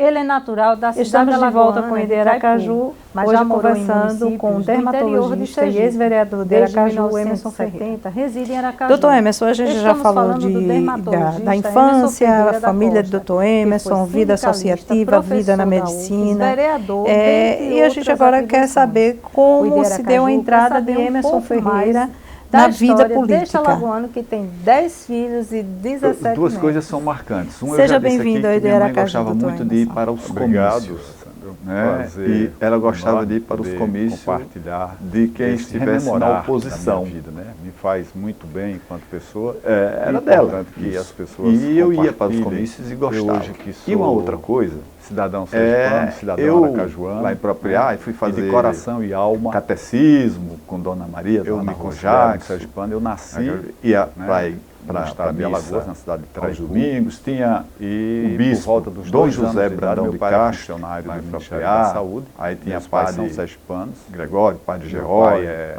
Ele é natural da cidade Estamos de volta com o ID Aracaju, mas hoje já morou conversando em com o do interior de dermatologista e Sergipe. ex-vereador de Desde Aracaju, Emerson Ferreira. 1970, reside em Aracaju. Doutor Emerson, a gente já Estamos falou falando do dermatologista da Emerson infância, Ferreira a da família do Costa, doutor que Emerson, foi vida sindicalista, associativa, vida na professor da medicina. UFES, vereador, E a gente agora quer saber como se deu a entrada de Emerson Ferreira na vida política. Deste alagoano que tem 10 filhos e 17 netos. Duas coisas são marcantes. Seja bem-vindo ao ID Minha mãe Aracaju, gostava muito de ir para os comícios. Né? E ela gostava de ir para os comícios, compartilhar de quem estivesse na oposição. Da minha vida, né? Me faz muito bem enquanto pessoa. Era dela. Que as pessoas e eu ia para os comícios e gostava. E uma outra coisa, cidadão sergipano, cidadão aracajuano, lá em Propriar, fui fazer de coração e alma, catecismo com Dona Maria, eu Dona me considero sergipano, eu nasci, ia para de Alagoas, na cidade de aos Traiú, domingos, tinha o bispo, por volta dos Dom 2 José anos de Brandão idade, de meu pai é Castro, funcionário lá do em Ministério Propriar, da Saúde, aí tinha meus pais padre são sergipanos, Gregório, padre meu Gerói, pai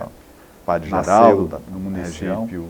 padre nasceu Geraldo, no município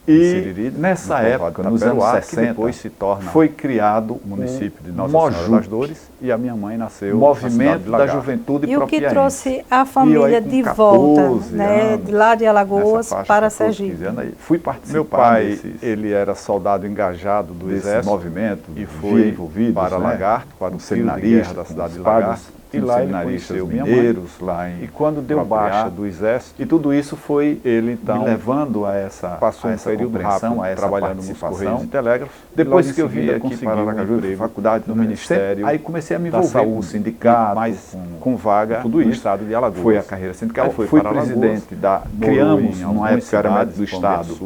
e Siriri, nessa época, nos anos Taperoá, 60, que depois se torna foi criado o município de Nossa Mojup, Senhora das Dores, e a minha mãe nasceu Movimento da Juventude E o que Propiaense. trouxe a família de volta, né, de lá de Alagoas para 14, Sergipe? 15 anos aí. Fui participar Meu pai, ele era soldado engajado do exército movimento e foi envolvido para Lagarto, para o tiro de guerra da cidade de Lagarto. E lá ele conheceu mineiros, lá em E quando deu Propriar, baixa do exército, e tudo isso foi ele então me levando a essa passou um período rápido a essa trabalhando nos Correios e Telégrafos. Depois Logo que eu em vim seguida, aqui consegui para um Aracaju, emprego faculdade no Ministério aí comecei a me da envolver Saúde, com o sindicato, mas com vaga tudo no isso. estado de Alagoas. Foi a carreira sindical, Fui para presidente Alagoas, da criamos numa época era médico do estado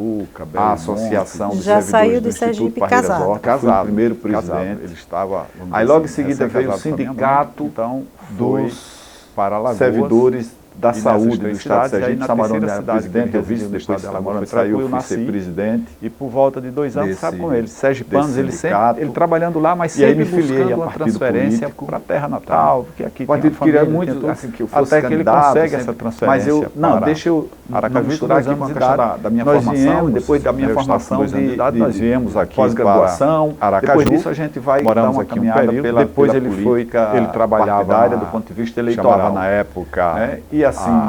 a associação dos Já servidores saiu do de Sergipe Instituto Parreiras casado. Horta, Casado, fui o primeiro casado. presidente. Ele estava, Aí logo em assim, seguida veio o recém-casado com a minha mãe. sindicato Então foi dos para Alagoas, servidores da e saúde nessas do três estado de cidades, aí Sergipe, na Samarone terceira era cidade presidente, que eu vice, residiu no depois estado de Samarone Alagoas, saiu, eu eu fui ser nasci. presidente. E por volta de 2 anos, sabe com ele, sergipanos, desse ele sempre, sindicato. ele trabalhando lá, mas E aí sempre me filiei buscando a uma partido transferência político. para a terra natal, porque aqui O partido tem uma queria família, muito tem tudo, assim, que eu fosse até que ele candidato, consegue sempre, essa transferência. Mas eu, não, para deixa eu Aracaju, misturar dois aqui anos com a de questão idade. da minha Nós formação, viemos, depois da minha eu estava com formação 2 anos de idade, nós viemos aqui pós-graduação, para Aracaju. depois disso a gente vai Moramos dar uma aqui um caminhada período, depois pela ele política ele trabalhava partidária do do ponto de vista chamava eleitoral, na época, né? E assim,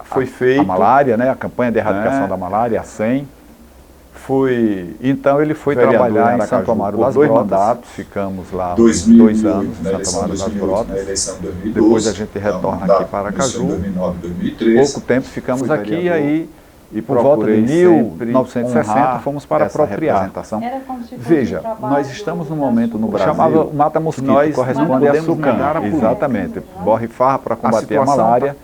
foi feito a malária, né? A campanha de erradicação né? da malária, a 100. então ele foi Vereador trabalhar em Aracaju Santo Amaro por das 2 Brotas, mandatos, ficamos lá 2008, 2 anos na em Santo eleição Amaro das 2008, Brotas. na eleição 2012, Depois a gente retorna aqui para Aracaju. 2009, 2013. Pouco tempo ficamos Fui aqui, vereador aí e por volta de procurei sempre 1960 honrar fomos para essa Propriar. representação. Era como se fosse Veja, um trabalho nós estamos num momento no da Brasil, Chamava Mata Mosquito, nós corresponde não a podemos Sucam, negar a política. exatamente, borrifar para combater a situação malária.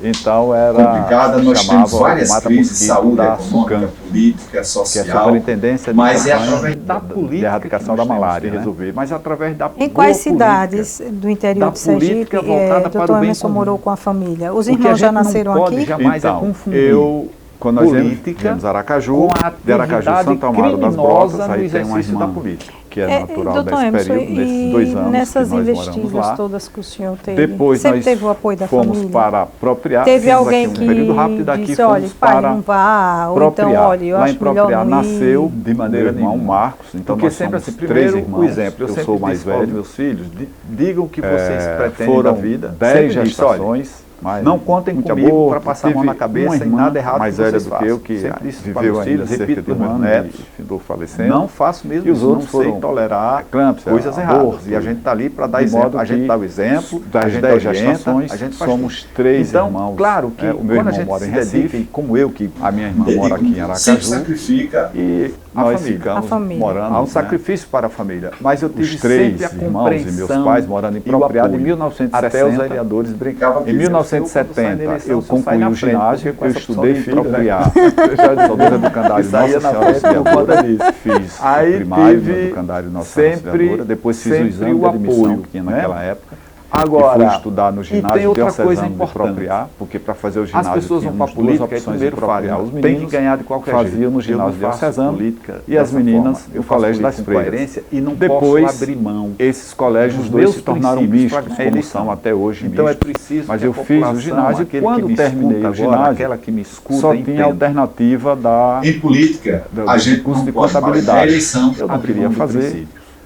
Então era Complicada, nós temos chamava várias Mata crises de Mosquito saúde da econômica, Sucam, política, que é a social. Superintendência de Mas é campanha através da política de erradicação da malária, que né? resolver, mas através da Em quais boa cidades do interior da de Sergipe, política voltada para o doutor bem Emerson comum. morou com a família? Os O que a irmãos já gente não nasceram pode aqui? jamais Então, confundir quando nós política viemos Aracaju, com a de Aracaju, atividade Santo Amaro das criminosa Brotas, no aí tem uma exercício da irmã política. que é natural doutor desse Emerson, período, nesses e 2 anos nessas que nós moramos investidas lá. todas que o senhor teve, Depois sempre nós teve o apoio da fomos família? para Propriar, Teve fizemos alguém aqui que um período rápido, daqui disse, fomos olha, pai, para não vá, ou então, Propriar. olha, eu Lá em acho melhor Propriar não ir. nasceu de maneira meu irmão nenhuma. Marcos, então Porque nós sempre somos assim, 3 primeiro irmãos, o exemplo, eu sou sempre mais disse para os velho. meus filhos, digam o que vocês pretendem foram da vida, 10 sempre disse, olha, gestações, mas não contem muito comigo amor, para passar a mão tive na cabeça uma em irmã nada errado mais que velha vocês do façam. que eu, que sempre disse para viveu meus ainda filhos, cerca repito de para os meus meus netos, netos, findou falecendo. não faço mesmo E os isso, outros não sei foram tolerar eclâmpsia, coisas aborto, erradas. E a gente está ali para dar de exemplo, modo a gente que dá o exemplo, a das gente 10 orienta, gestações, a gente faz somos tudo. 3 então, irmãos. claro que O meu quando a irmão gente mora se em Recife, dedica, como eu, que a minha irmã mora aqui em Sempre Aracaju, sacrifica e a nós família. ficamos A família. morando. há um né? sacrifício para a família. Mas eu tive Os 3 sempre a irmãos compreensão e meus pais morando em e o Propriar de apoio. 1960. Até os vereadores brincavam que Em diziam, 1970 eu só sai concluí na o frente, ginásio, porque com eu essa estudei opção em de filho, Propriar. né? Sou do Educandário E saía Nossa na Senhora frente por conta Auxiliadora, disso. fiz Aí o primário tive no Educandário Nossa Senhora sempre- Auxiliadora, depois fiz o sempre exame o de admissão apoio, que tinha né? naquela época. Agora, E fui estudar no e tem ginásio outra coisa diocesano de importante. Propriar, porque para fazer o As ginásio pessoas vão tínhamos para a política e duas opções primeiro de Propriar. falam, Os tem que meninos ganhar de qualquer faziam jeito. no Eu ginásio não faço diocesano política e as dessa meninas forma. no Eu faço Colégio das política com Freiras. coerência e não Depois, posso abrir mão. esses colégios Os dois meus se tornaram princípios mistos, para a como eleição. são até hoje Então mistos. é preciso Mas que a eu fiz o população, ginásio, aquele quando que me terminei escuta o agora, ginásio, aquela que me escuta, só tinha a entenda. alternativa da Em política, do a gente curso não de pode falar de contabilidade. eleição, Eu não abrir queria mão do fazer. princípio.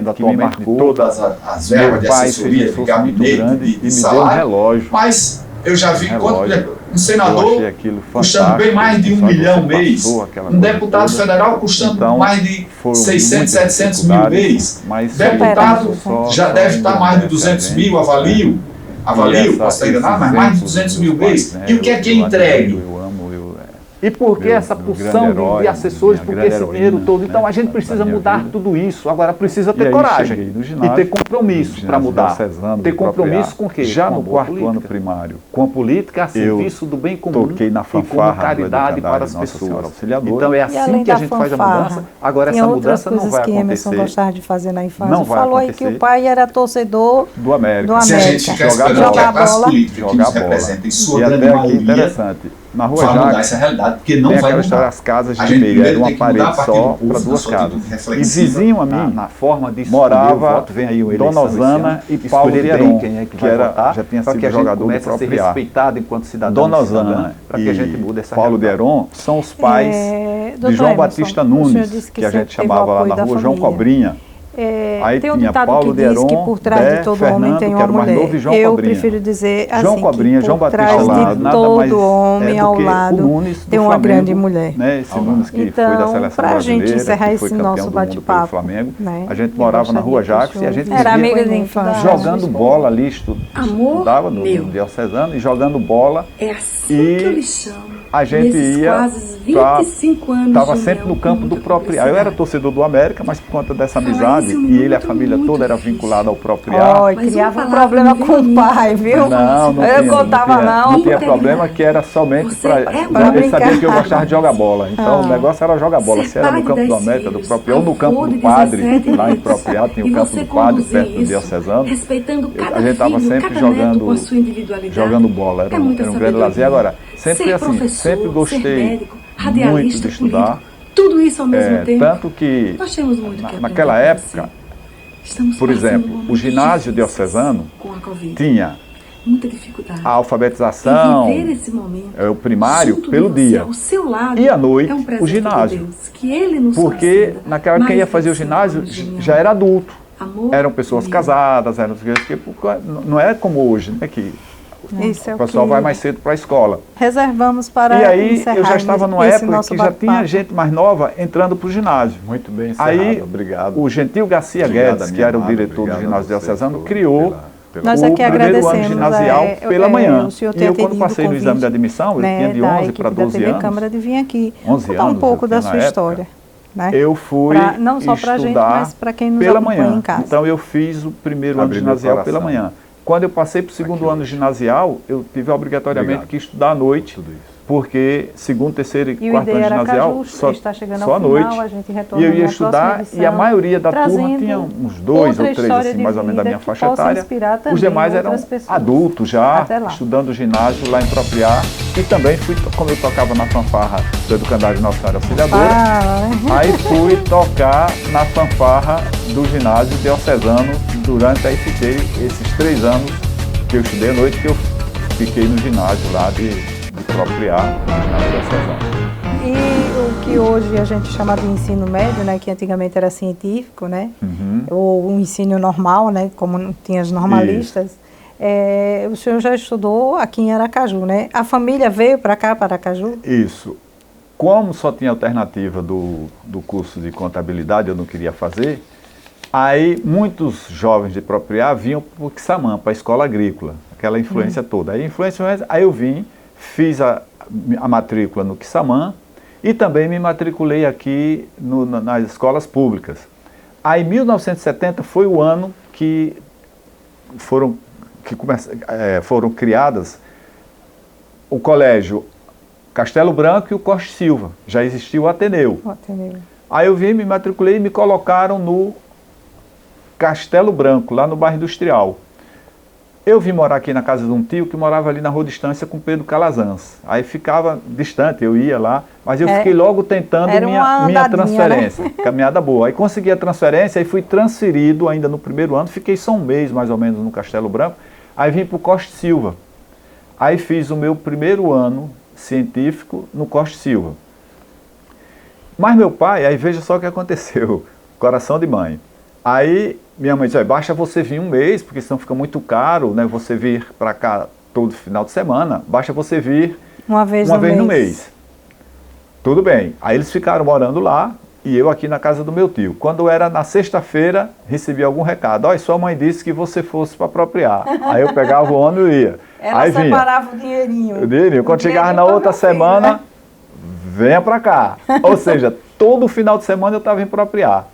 recebendo atualmente de todas as verbas de assessoria, de gabinete, de salário, mas eu já vi um senador custando bem mais de 1 milhão mês, um deputado federal custando mais de 600, 700 mil mês, deputado já deve estar mais de 200 mil, avalio, posso estar enganado, mas mais de 200 mil mês. E o que é que entregue? E por que essa porção de assessores, por que esse dinheiro todo? Então a gente precisa mudar tudo isso. Agora precisa ter coragem e ter compromisso para mudar. Ter compromisso com o quê? Já no quarto ano primário. Com a política a serviço do bem comum toquei na fanfarra, e como caridade para as pessoas. Então é assim que a gente faz a mudança. Agora essa mudança não vai que Emerson acontecer. gostava de fazer na infância. Não vai Falou acontecer. aí que o pai era torcedor do América. Do Se a gente ficar esperando que a classe política que nos representa em sua grande maioria interessante. Na Rua vai mudar Jacques, essa realidade, porque não vai história, mudar. as casas A de gente meia, era primeiro uma tem que mudar parede a partir só do curso, para da duas sua casas. atitude E reflexiva. vizinho a mim, Na forma de morava escolher o voto, vem aí uma eleição Dona Osana esse ano. e Paulo Escolher Deron, quem é que que vai era, votar, já tinha para que sido a gente jogador do comece a ser próprio ar. respeitado enquanto cidadão. Dona Osana para que a gente mude essa Paulo realidade. Deron são os pais Doutor de João Emerson, Batista o senhor Nunes, disse que a sempre gente teve o chamava lá apoio na da rua João família. Cobrinha. Aí Tem um tinha ditado Paulo que diz Deron, que por trás de todo homem tem uma que era o mais mulher. novo, e João Eu Cobrinha. prefiro dizer assim, João Cobrinha, que João por Batista trás Nunes, de nada mais todo homem do ao que o lado Nunes do tem uma Flamengo, grande mulher. né? Esse Nunes que foi da Então, seleção para a gente brasileira, encerrar que foi esse campeão nosso do mundo pelo bate-papo, Flamengo, né? a gente morava na Rua Jacques e a gente era vivia amiga de infância. jogando bola ali, estudava no Diocesano e jogando bola. É assim que eu lhe chamo. A gente ia, quase 25 anos estava de sempre união, no campo com do muita próprio ar. Eu era torcedor do América, mas por conta dessa amizade, e ele, a família toda era vinculada ao próprio ar. Olha, criava um problema com o pai, viu? Não eu contava não tinha problema, que era somente para ele sabia que eu gostava de jogar bola. Então o negócio era jogar bola. Se era no campo do América, do próprio, ou no campo do Padre, lá em Propriá, tinha o campo do Padre, perto do Diocesano. A gente estava sempre jogando bola, era um grande lazer. Agora, sempre assim, sempre gostei muito de estudar. Tudo isso ao mesmo tempo. Tanto que naquela época, por exemplo, o ginásio diocesano tinha muita dificuldade. A alfabetização, o primário, pelo dia. E à noite, o ginásio. Porque naquela época quem ia fazer o ginásio já era adulto. Eram pessoas casadas, não é como hoje, né, que o pessoal vai mais cedo para a escola. Reservamos para E aí eu já estava numa época que já tinha gente mais nova entrando para o ginásio. Muito bem encerrado, aí, obrigado. O Gentil Garcia Guedes, que era o diretor do ginásio diocesano, criou Nós o aqui primeiro ano agradecemos, ginasial pela manhã. O senhor E ter eu, quando atendido passei o no exame de convite, admissão, eu tinha de 11 para 12 da TV anos. Câmara de vir aqui 11 contar um anos, pouco da na sua época, história. Né? Eu fui não só para a gente, mas para quem nos pela acompanha manhã. em casa. Então eu fiz o primeiro ano ginasial pela manhã. Quando eu passei para o segundo ano ginasial, eu tive obrigatoriamente que estudar à noite, porque segundo, terceiro e quarto ano ginasial, só à noite. E eu ia estudar e a maioria da turma tinha uns 2 ou 3, assim, mais ou menos da minha faixa etária. Os demais eram adultos já, estudando ginásio lá em Propriá. E também fui, como eu tocava na fanfarra do Educandário Nossa Senhora Auxiliadora, aí fui tocar na fanfarra do ginásio diocesano durante, aí fiquei esses 3 anos que eu estudei à noite, que eu fiquei no ginásio lá de Propriá, no ginásio diocesano. E o que hoje a gente chama de ensino médio, né, que antigamente era científico, né, ou o ensino normal, né, como tinha os normalistas, o senhor já estudou aqui em Aracaju, né? A família veio para cá, para Aracaju? Isso. Como só tinha alternativa do curso de contabilidade, eu não queria fazer, aí muitos jovens de Propriá vinham para o Quissamã, para a escola agrícola, aquela influência toda. Aí eu vim, fiz a matrícula no Quissamã e também me matriculei aqui nas escolas públicas. Aí 1970 foi o ano que foram criadas o colégio Castelo Branco e o Costa Silva. Já existia o Ateneu. Aí eu vim, me matriculei e me colocaram no Castelo Branco, lá no bairro Industrial. Eu vim morar aqui na casa de um tio que morava ali na Rua Distância com Pedro Calazans. Aí ficava distante, eu ia lá, mas eu fiquei logo tentando minha transferência. Né? Caminhada boa. Aí consegui a transferência e fui transferido ainda no primeiro ano. Fiquei só um mês mais ou menos no Castelo Branco. Aí vim para o Costa Silva. Aí fiz o meu primeiro ano científico no Costa Silva. Mas meu pai, aí veja só o que aconteceu. Coração de mãe. Aí minha mãe disse, basta você vir um mês, porque senão fica muito caro, né, você vir para cá todo final de semana, basta você vir uma vez no mês. Tudo bem. Aí eles ficaram morando lá e eu aqui na casa do meu tio. Quando era na sexta-feira, recebi algum recado. Olha, sua mãe disse que você fosse para Propriá. Aí eu pegava o ônibus e ia. Ela aí separava o dinheirinho. O dinheirinho. Quando chegava na outra semana, venha para cá. Ou seja, todo final de semana eu estava em Propriá.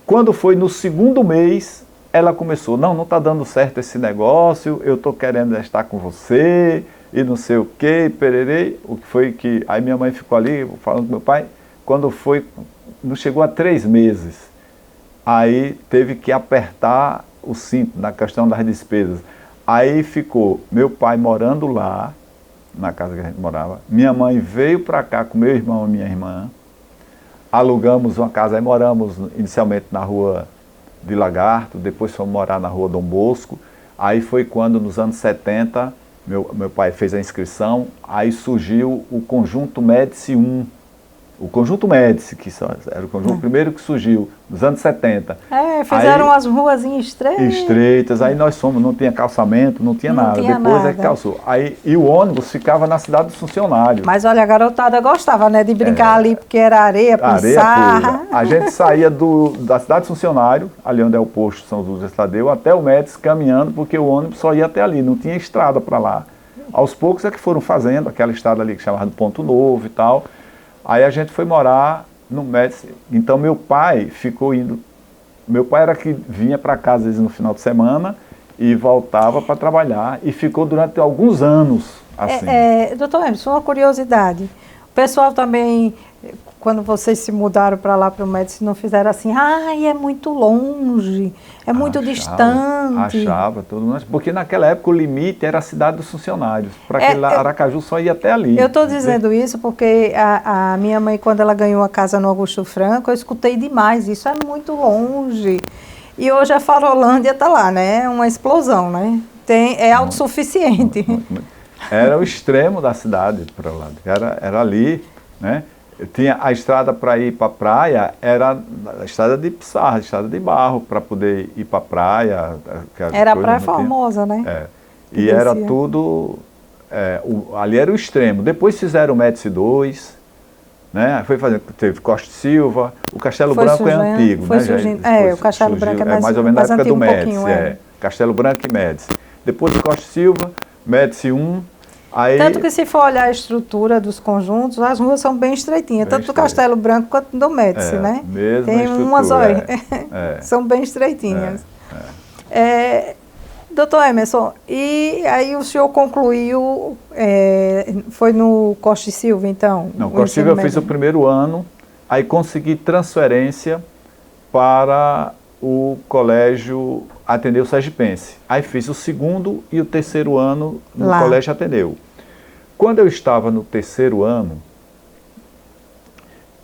Quando foi no segundo mês, ela começou, não está dando certo esse negócio, eu estou querendo estar com você, e não sei o quê, pererei. O que foi que... Aí minha mãe ficou ali, falando com meu pai, quando foi, não chegou a 3 meses, aí teve que apertar o cinto na questão das despesas. Aí ficou meu pai morando lá, na casa que a gente morava, minha mãe veio para cá com meu irmão e minha irmã, alugamos uma casa, aí moramos inicialmente na rua de Lagarto, depois fomos morar na rua Dom Bosco, aí foi quando nos anos 70, meu pai fez a inscrição, aí surgiu o Conjunto Médici 1, o Conjunto Médici, que era o conjunto primeiro que surgiu, nos anos 70. Fizeram as ruazinhas estreitas. Estreitas, aí nós fomos, não tinha calçamento, não tinha nada. Depois é que calçou. Aí, e o ônibus ficava na cidade dos funcionários. Mas olha, a garotada gostava, né, de brincar ali, porque era areia, pissarra. A gente saía da cidade dos funcionários, ali onde é o posto São José Estadeu, até o Médici caminhando, porque o ônibus só ia até ali, não tinha estrada para lá. Aos poucos é que foram fazendo aquela estrada ali que chamava de Ponto Novo e tal. Aí a gente foi morar no Médici. Então meu pai ficou indo. Meu pai era que vinha para casa às vezes no final de semana e voltava para trabalhar. E ficou durante alguns anos assim. Doutor Emerson, uma curiosidade. O pessoal também, quando vocês se mudaram para lá, para o Médici, não fizeram assim, é muito longe, é muito distante. Achava, todo mundo. Porque naquela época o limite era a cidade dos funcionários. Para aquele Aracaju só ia até ali. Eu estou dizendo isso porque a minha mãe, quando ela ganhou a casa no Augusto Franco, eu escutei demais, isso é muito longe. E hoje a Farolândia está lá, né? Uma explosão, né? É autossuficiente. Era o extremo da cidade para lá, era ali, né? Tinha a estrada para ir para a praia, era a estrada de pissarra, a estrada de barro, para poder ir para a praia. Era a Praia Formosa, né? E era tudo, ali era o extremo. Depois fizeram o Médici 2, né? Teve Costa e Silva, o Castelo Branco é antigo, né? O Castelo Branco é mais ou menos na época do Médici, Castelo Branco e Médici. Depois do Costa e Silva, Médici 1. Aí, tanto que se for olhar a estrutura dos conjuntos, as ruas são bem estreitinhas, tanto do Castelo Branco quanto do Médici, né? Tem umas, olha, são bem estreitinhas. Doutor Emerson, e aí o senhor concluiu, foi no Costa e Silva, então? Não, Costa e Silva eu fiz o primeiro ano, aí consegui transferência para o Colégio Ateneu Sergipense. Aí fiz o segundo e o terceiro ano no Colégio Ateneu. Quando eu estava no terceiro ano,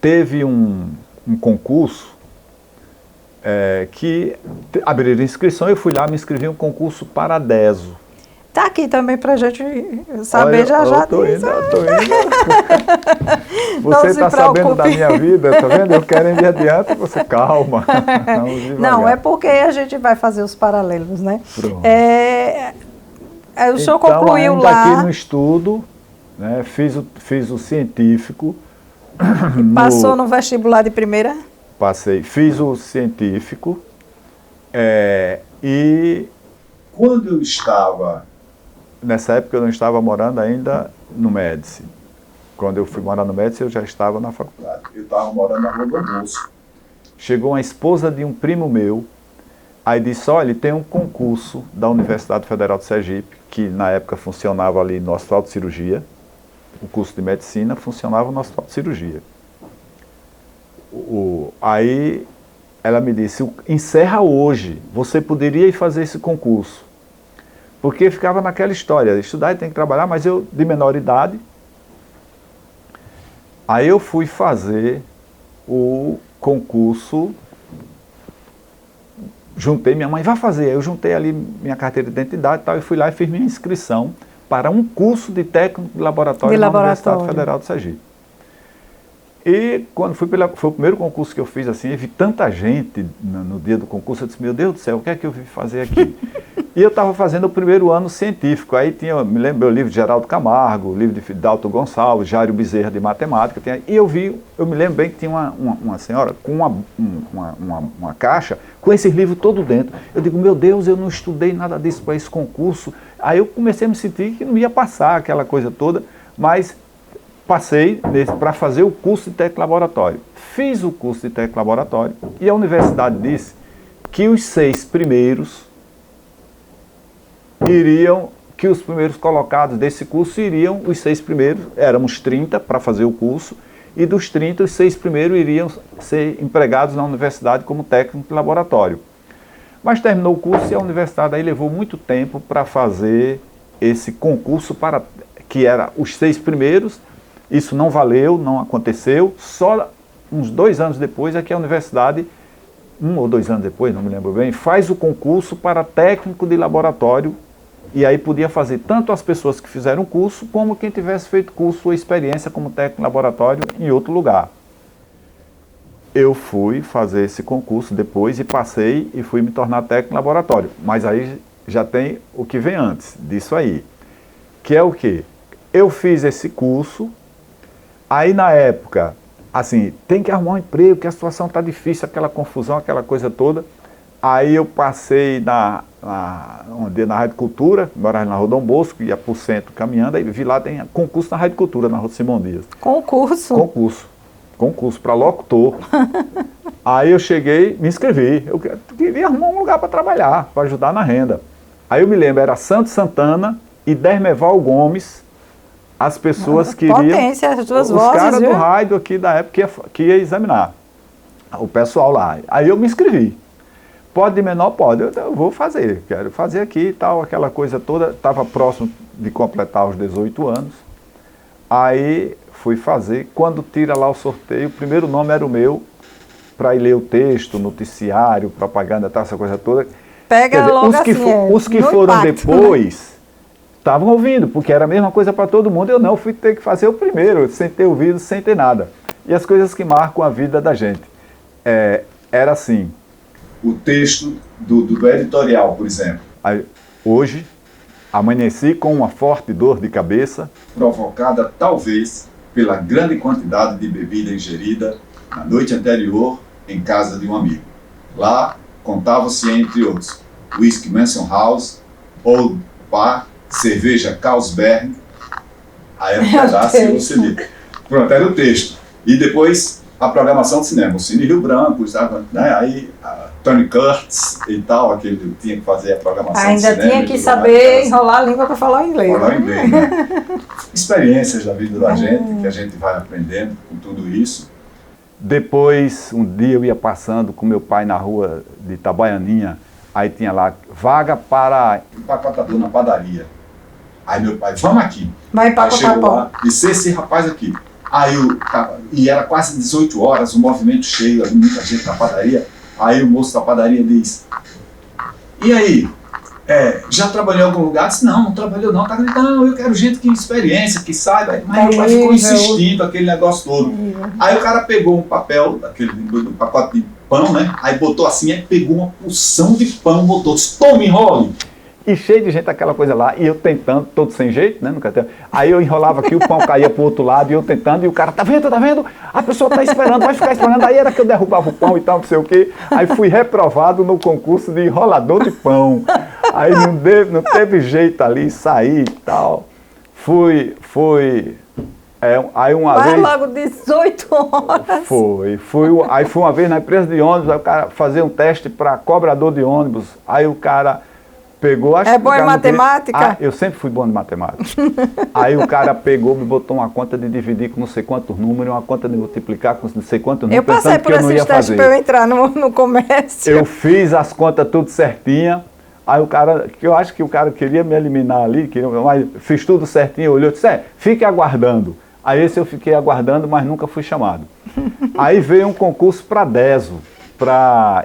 teve um concurso que abriram inscrição, eu fui lá, me inscrevi em um concurso para a DESO. Está aqui também para a gente saber. Olha, já tô indo. Você está sabendo da minha vida, tá vendo? Eu quero ir adiante, você calma. Não, é porque a gente vai fazer os paralelos, né? O senhor concluiu ainda lá. Aqui no estudo, né, fiz o científico. Passou no vestibular de primeira? Passei, fiz o científico e quando eu estava... Nessa época eu não estava morando ainda no Médici. Quando eu fui morar no Médici, eu já estava na faculdade. Eu estava morando na Rua do Bosco. Chegou uma esposa de um primo meu, aí disse, olha, tem um concurso da Universidade Federal de Sergipe, que na época funcionava ali no Hospital de Cirurgia, o curso de Medicina funcionava no Hospital de Cirurgia. Aí ela me disse, encerra hoje, você poderia ir fazer esse concurso. Porque ficava naquela história, estudar e tem que trabalhar, mas eu, de menor idade, aí eu fui fazer o concurso, juntei, minha mãe, vai fazer, eu juntei ali minha carteira de identidade e tal, e fui lá e fiz minha inscrição para um curso de técnico de laboratório na Universidade Federal de Sergipe. E quando foi o primeiro concurso que eu fiz, assim, eu vi tanta gente no dia do concurso, eu disse, meu Deus do céu, o que é que eu vim fazer aqui? E eu estava fazendo o primeiro ano científico, aí tinha, me lembro, o livro de Geraldo Camargo, o livro de Dalton Gonçalves, Jário Bezerra de Matemática, e eu me lembro bem que tinha uma senhora com uma caixa com esses livros todo dentro. Eu digo, meu Deus, eu não estudei nada disso para esse concurso. Aí eu comecei a me sentir que não ia passar aquela coisa toda, mas passei para fazer o curso de técnico laboratório. Fiz o curso de técnico laboratório e a universidade disse que os 6 primeiros que os primeiros colocados desse curso iriam, os 6 primeiros, éramos 30 para fazer o curso, e dos 30, os 6 primeiros iriam ser empregados na universidade como técnico de laboratório. Mas terminou o curso e a universidade aí levou muito tempo para fazer esse concurso que era os 6 primeiros. Isso não valeu, não aconteceu. Só uns 2 anos depois é que a universidade, 1 ou 2 anos depois, não me lembro bem, faz o concurso para técnico de laboratório. E aí podia fazer tanto as pessoas que fizeram o curso, como quem tivesse feito curso ou experiência como técnico de laboratório em outro lugar. Eu fui fazer esse concurso depois e passei e fui me tornar técnico de laboratório. Mas aí já tem o que vem antes disso aí. Que é o quê? Eu fiz esse curso, aí na época, assim, tem que arrumar um emprego, que a situação está difícil, aquela confusão, aquela coisa toda. Aí eu passei na Rádio Cultura, morava na Rua Dom Bosco, ia por centro caminhando, aí vi lá, tem concurso na Rádio Cultura, na Rua Simão Dias. Concurso? Concurso para locutor. Aí eu cheguei, me inscrevi, eu queria arrumar um lugar para trabalhar, para ajudar na renda. Aí eu me lembro, era Santo Santana e Dermeval Gomes, as pessoas que iriam... Potência, as duas os vozes, caras viu? do rádio aqui da época que ia examinar, o pessoal lá. Aí eu me inscrevi. Pode de menor? Pode. Eu vou fazer, quero fazer aqui e tal, aquela coisa toda. Estava próximo de completar os 18 anos. Aí fui fazer. Quando tira lá o sorteio, o primeiro nome era o meu, para ir ler o texto, noticiário, propaganda, tal, essa coisa toda. Pega dizer, logo os que foram depois estavam ouvindo, porque era a mesma coisa para todo mundo. Eu não fui ter que fazer o primeiro, sem ter ouvido, sem ter nada. E as coisas que marcam a vida da gente. Era assim. O texto do editorial, por exemplo. Aí, hoje, amanheci com uma forte dor de cabeça, provocada talvez pela grande quantidade de bebida ingerida na noite anterior em casa de um amigo. Lá contava-se, entre outros, whisky Mansion House, Old Parr, cerveja Carlsberg. Aí era um pedaço que você lia. Pronto, era o texto. E depois a programação de cinema, o Cine Rio Branco, sabe, né? Aí Tony Curtis e tal, aquele que tinha que fazer a programação de cinema. Ainda tinha que saber enrolar a língua para falar o inglês. Falar inglês, né? Experiências da vida da gente, que a gente vai aprendendo com tudo isso. Depois, um dia eu ia passando com meu pai na rua de Itabaianinha, aí tinha lá, vaga para empacotador na padaria. Aí meu pai, vamos aqui. Vai empacotar pão. Disse esse rapaz aqui. Aí e era quase 18 horas, o movimento cheio, muita gente na padaria. Aí o moço da padaria diz, e aí, já trabalhou em algum lugar? Disse, não trabalhou não. Tá gritando, não, eu quero gente que tem experiência, que saiba. Mas meu pai ficou insistindo, aquele negócio todo. Aí o cara pegou um papel, do pacote de pão, né? Aí botou assim, aí pegou uma porção de pão, botou, disse, toma, enrole. E cheio de gente, aquela coisa lá, e eu tentando, todo sem jeito, né? Aí eu enrolava aqui, o pão caía pro outro lado, e eu tentando, e o cara, tá vendo? A pessoa tá esperando, vai ficar esperando. Aí era que eu derrubava o pão e tal, não sei o quê. Aí fui reprovado no concurso de enrolador de pão. Aí não teve jeito ali, saí e tal. Aí uma vez... logo 18 horas. Aí fui uma vez na empresa de ônibus, aí o cara fazia um teste para cobrador de ônibus, aí o cara... pegou, bom em matemática? Eu sempre fui bom em matemática. Aí o cara pegou, me botou uma conta de dividir com não sei quantos números, uma conta de multiplicar com não sei quantos números. Eu passei por esses testes para eu entrar no comércio. Eu fiz as contas tudo certinha. Aí o cara, que eu acho que o cara queria me eliminar ali, mas fiz tudo certinho, olhou e disse, fique aguardando. Aí esse eu fiquei aguardando, mas nunca fui chamado. Aí veio um concurso para DESO, para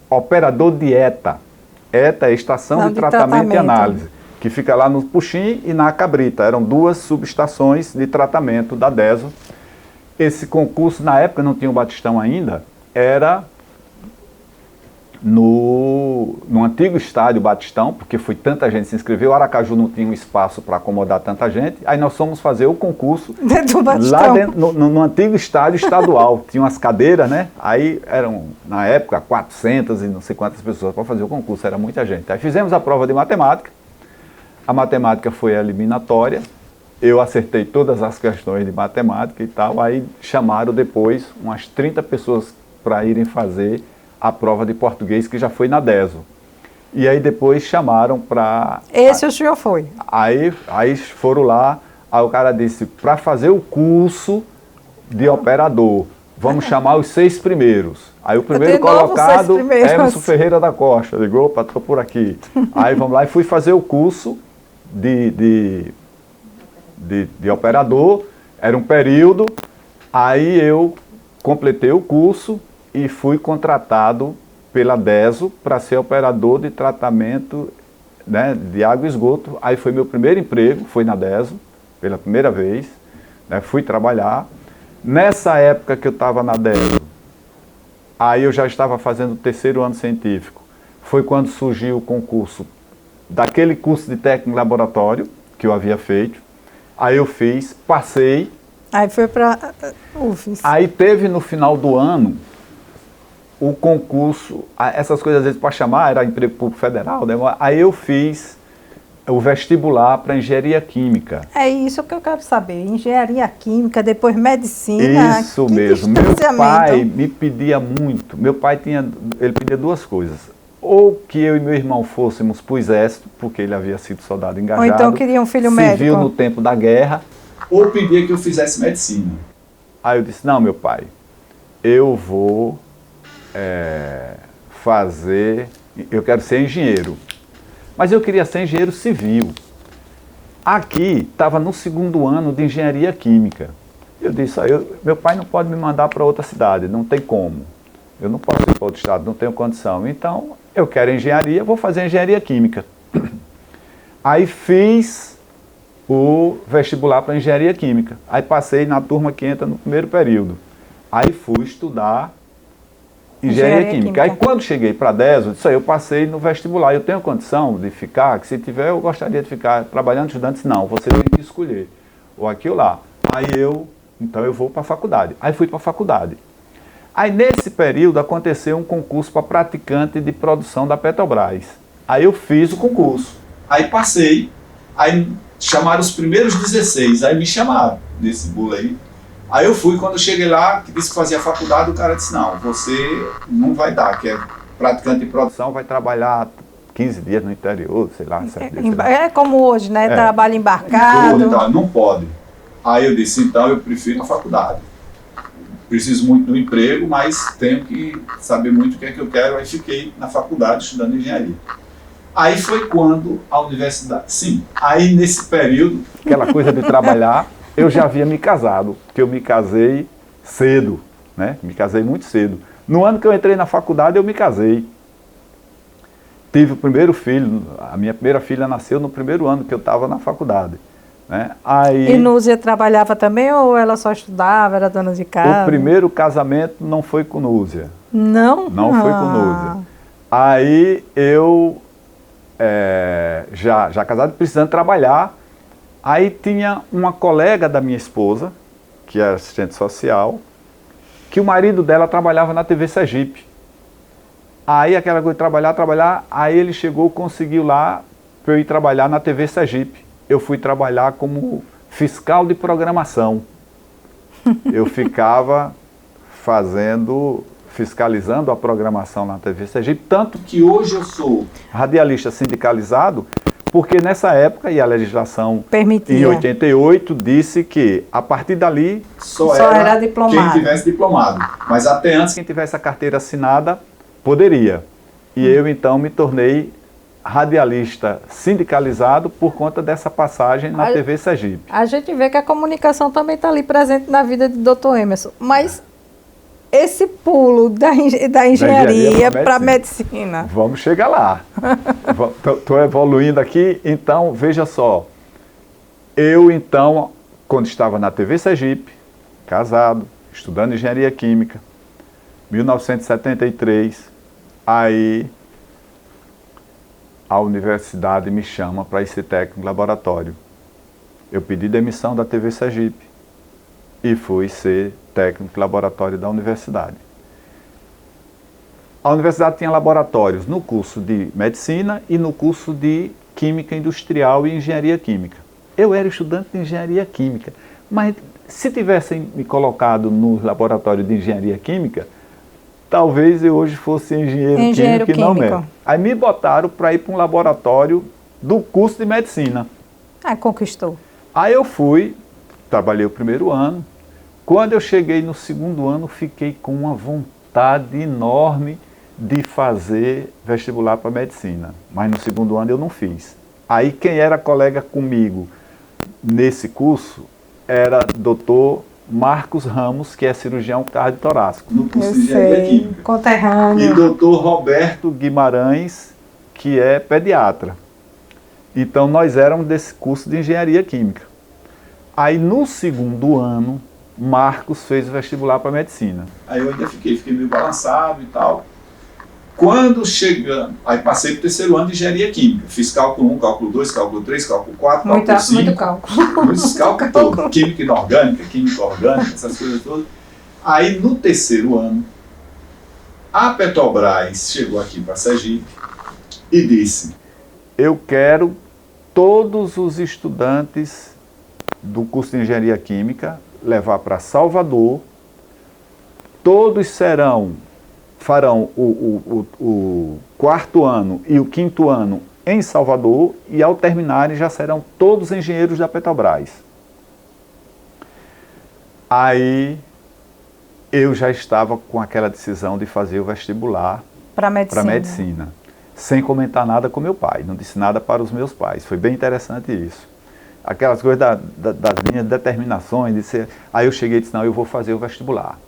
operador de ETA. ETA é Estação de Tratamento e Análise, que fica lá no Puxim e na Cabrita. Eram 2 subestações de tratamento da DESO. Esse concurso, na época, não tinha o Batistão ainda, era no antigo estádio Batistão, porque foi tanta gente se inscreveu, Aracaju não tinha um espaço para acomodar tanta gente, aí nós fomos fazer o concurso lá dentro, no antigo estádio estadual, tinha umas cadeiras, né? Aí eram, na época, 400 e não sei quantas pessoas para fazer o concurso, era muita gente. Aí fizemos a prova de matemática, a matemática foi eliminatória, eu acertei todas as questões de matemática e tal, aí chamaram depois umas 30 pessoas para irem fazer a prova de português, que já foi na DESO. E aí depois chamaram para... Esse o senhor foi? Aí foram lá, aí o cara disse, para fazer o curso de operador, vamos chamar os 6 primeiros. Aí o primeiro colocado, Emerson Ferreira da Costa. Eu digo, opa, estou por aqui. Aí vamos lá e fui fazer o curso de operador, era um período, aí eu completei o curso e fui contratado pela DESO para ser operador de tratamento, né, de água e esgoto. Aí foi meu primeiro emprego, foi na DESO, pela primeira vez, né, fui trabalhar. Nessa época que eu estava na DESO, aí eu já estava fazendo o 3º ano científico, foi quando surgiu o concurso daquele curso de técnico em laboratório que eu havia feito. Aí eu fiz, passei. Aí foi para UFES. Aí teve no final do ano o concurso, essas coisas às vezes para chamar, era emprego público federal, né? Aí eu fiz o vestibular para engenharia química. É isso que eu quero saber, engenharia química, depois medicina. Isso mesmo, meu pai me pedia muito, meu pai ele pedia 2 coisas. Ou que eu e meu irmão fôssemos para o exército, porque ele havia sido soldado engajado. Ou então queria um filho médico. Civil no tempo da guerra. Ou pedia que eu fizesse medicina. Aí eu disse, não, meu pai, eu vou eu quero ser engenheiro. Mas eu queria ser engenheiro civil. Aqui, estava no 2º ano de engenharia química. Eu disse, meu pai não pode me mandar para outra cidade, não tem como. Eu não posso ir para outro estado, não tenho condição. Então, eu quero engenharia, vou fazer engenharia química. Aí fiz o vestibular para engenharia química. Aí passei na turma que entra no primeiro período. Aí fui estudar engenharia química. Aí quando cheguei para a DESO, eu passei no vestibular. Eu tenho condição de ficar, que se tiver eu gostaria de ficar trabalhando estudantes. Não, você tem que escolher, ou aqui ou lá. Aí então eu vou para a faculdade. Aí fui para a faculdade. Aí nesse período aconteceu um concurso para praticante de produção da Petrobras. Aí eu fiz o concurso. Aí passei, aí chamaram os primeiros 16, aí me chamaram nesse bolo aí. Aí eu fui, quando eu cheguei lá, que disse que fazia faculdade, o cara disse, não, você não vai dar, que é praticante de produção, vai trabalhar 15 dias no interior, sei lá. É como hoje, né? Trabalho embarcado. Então, não pode. Aí eu disse, então eu prefiro a faculdade. Preciso muito do emprego, mas tenho que saber muito o que é que eu quero. Aí fiquei na faculdade estudando engenharia. Aí foi quando a universidade... Sim, aí nesse período... Aquela coisa de trabalhar, eu já havia me casado, porque eu me casei cedo, né? Me casei muito cedo. No ano que eu entrei na faculdade, eu me casei. Tive o primeiro filho, a minha primeira filha nasceu no primeiro ano que eu estava na faculdade. Né? Aí, e Núzia trabalhava também ou ela só estudava, era dona de casa? O primeiro casamento não foi com Núzia. Não? Não foi com Núzia. Aí eu, já casado, precisando trabalhar, aí tinha uma colega da minha esposa, que era assistente social, que o marido dela trabalhava na TV Sergipe. Aí aquela coisa de trabalhar, aí ele chegou, conseguiu lá para eu ir trabalhar na TV Sergipe. Eu fui trabalhar como fiscal de programação. Eu ficava fiscalizando a programação na TV Sergipe, tanto que hoje eu sou radialista sindicalizado, porque nessa época, e a legislação permitia. Em 88 disse que a partir dali só era diplomado. Quem tivesse diplomado. Mas até antes, quem tivesse a carteira assinada poderia. E eu então me tornei radialista sindicalizado por conta dessa passagem na TV Sergipe. A gente vê que a comunicação também está ali presente na vida do Dr. Emerson, mas esse pulo da engenharia para a medicina... Vamos chegar lá. Estou evoluindo aqui, então, veja só. Eu, então, quando estava na TV Sergipe, casado, estudando engenharia química, 1973, aí a universidade me chama para ser técnico de laboratório. Eu pedi demissão da TV Sergipe e fui ser técnico de laboratório da universidade. A universidade tinha laboratórios no curso de medicina e no curso de química industrial e engenharia química. Eu era estudante de engenharia química, mas se tivessem me colocado no laboratório de engenharia química, talvez eu hoje fosse engenheiro químico e não médico. Aí me botaram para ir para um laboratório do curso de medicina. Ah, conquistou. Aí eu fui, trabalhei o primeiro ano. Quando eu cheguei no segundo ano, fiquei com uma vontade enorme de fazer vestibular para medicina. Mas no segundo ano eu não fiz. Aí quem era colega comigo nesse curso era Dr. Marcos Ramos, que é cirurgião cardiotorácico. No curso de engenharia química. Conterrâneo. E Dr. Roberto Guimarães, que é pediatra. Então nós éramos desse curso de engenharia química. Aí no segundo ano, Marcos fez o vestibular para medicina. Aí eu ainda fiquei meio balançado e tal. Quando chegando, aí passei para o terceiro ano de engenharia química. Fiz cálculo 1, cálculo 2, cálculo 3, cálculo 4, cálculo 5. Muito cálculo. Esse cálculo todo. Química inorgânica, química orgânica, essas coisas todas. Aí no terceiro ano, a Petrobras chegou aqui para Sergipe e disse: eu quero todos os estudantes do curso de engenharia química levar para Salvador. Todos farão o quarto ano e o quinto ano em Salvador e ao terminarem já serão todos engenheiros da Petrobras. Aí eu já estava com aquela decisão de fazer o vestibular para medicina. Sem comentar nada com meu pai, não disse nada para os meus pais. Foi bem interessante isso. Aquelas coisas das minhas determinações, de ser... Aí eu cheguei e disse, não, eu vou fazer o vestibular.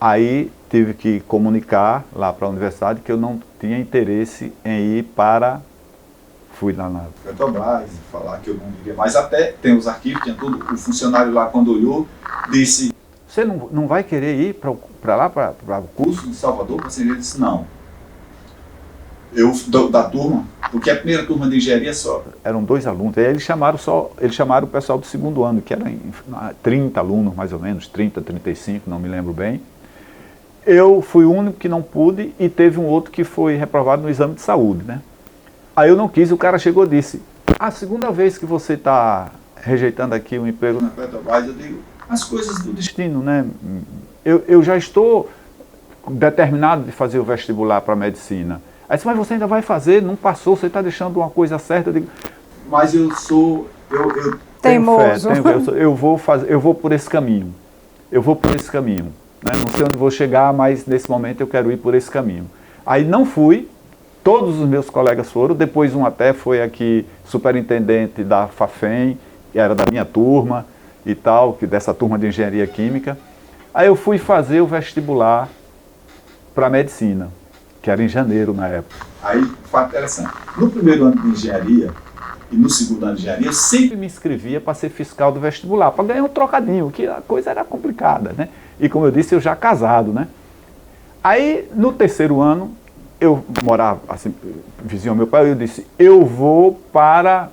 Aí tive que comunicar lá para a universidade que eu não tinha interesse em ir para... Fui lá na Petrobras, falar que eu não iria mais. Até tem os arquivos, tinha tudo. O funcionário lá, quando olhou, disse: você não vai querer ir para lá, para o curso de Salvador? Ele disse: não. Eu, da turma, porque a primeira turma de engenharia só. Eram 2 alunos. Aí eles chamaram o pessoal do segundo ano, que era 30 alunos, mais ou menos, 30, 35, não me lembro bem. Eu fui o único que não pude e teve um outro que foi reprovado no exame de saúde, né? Aí eu não quis, o cara chegou e disse: a segunda vez que você está rejeitando aqui um emprego na Petrobras, eu digo, as coisas do destino, né? Eu já estou determinado de fazer o vestibular para medicina. Aí disse, mas você ainda vai fazer, não passou, você está deixando uma coisa certa. Eu digo, mas eu sou... Eu teimoso. Eu vou por esse caminho. Eu vou por esse caminho. Né? Não sei onde vou chegar, mas nesse momento eu quero ir por esse caminho. Aí não fui. Todos os meus colegas foram, depois um até foi aqui superintendente da FAFEM, que era da minha turma e tal, dessa turma de engenharia química. Aí eu fui fazer o vestibular para medicina, que era em janeiro na época. Aí, fato interessante, no primeiro ano de engenharia e no segundo ano de engenharia, eu sempre me inscrevia para ser fiscal do vestibular, para ganhar um trocadinho, que a coisa era complicada, né? E como eu disse, eu já casado, né? Aí, no terceiro ano, eu morava, assim, vizinho ao meu pai, eu disse, eu vou para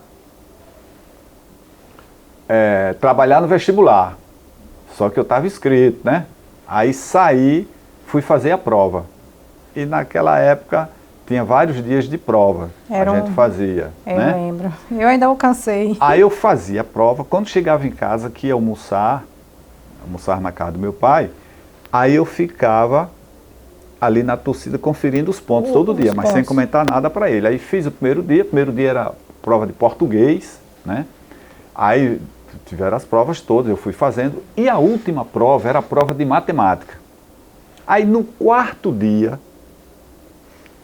trabalhar no vestibular. Só que eu estava inscrito, né? Aí saí, fui fazer a prova. E naquela época tinha vários dias de prova, a gente fazia. Eu né? lembro, eu ainda alcancei. Aí eu fazia a prova, quando chegava em casa, que ia almoçar na casa do meu pai, aí eu ficava ali na torcida conferindo os pontos todo dia, mas sem comentar nada para ele. Aí fiz o primeiro dia era prova de português, né? Aí tiveram as provas todas, eu fui fazendo, e a última prova era a prova de matemática. Aí no quarto dia,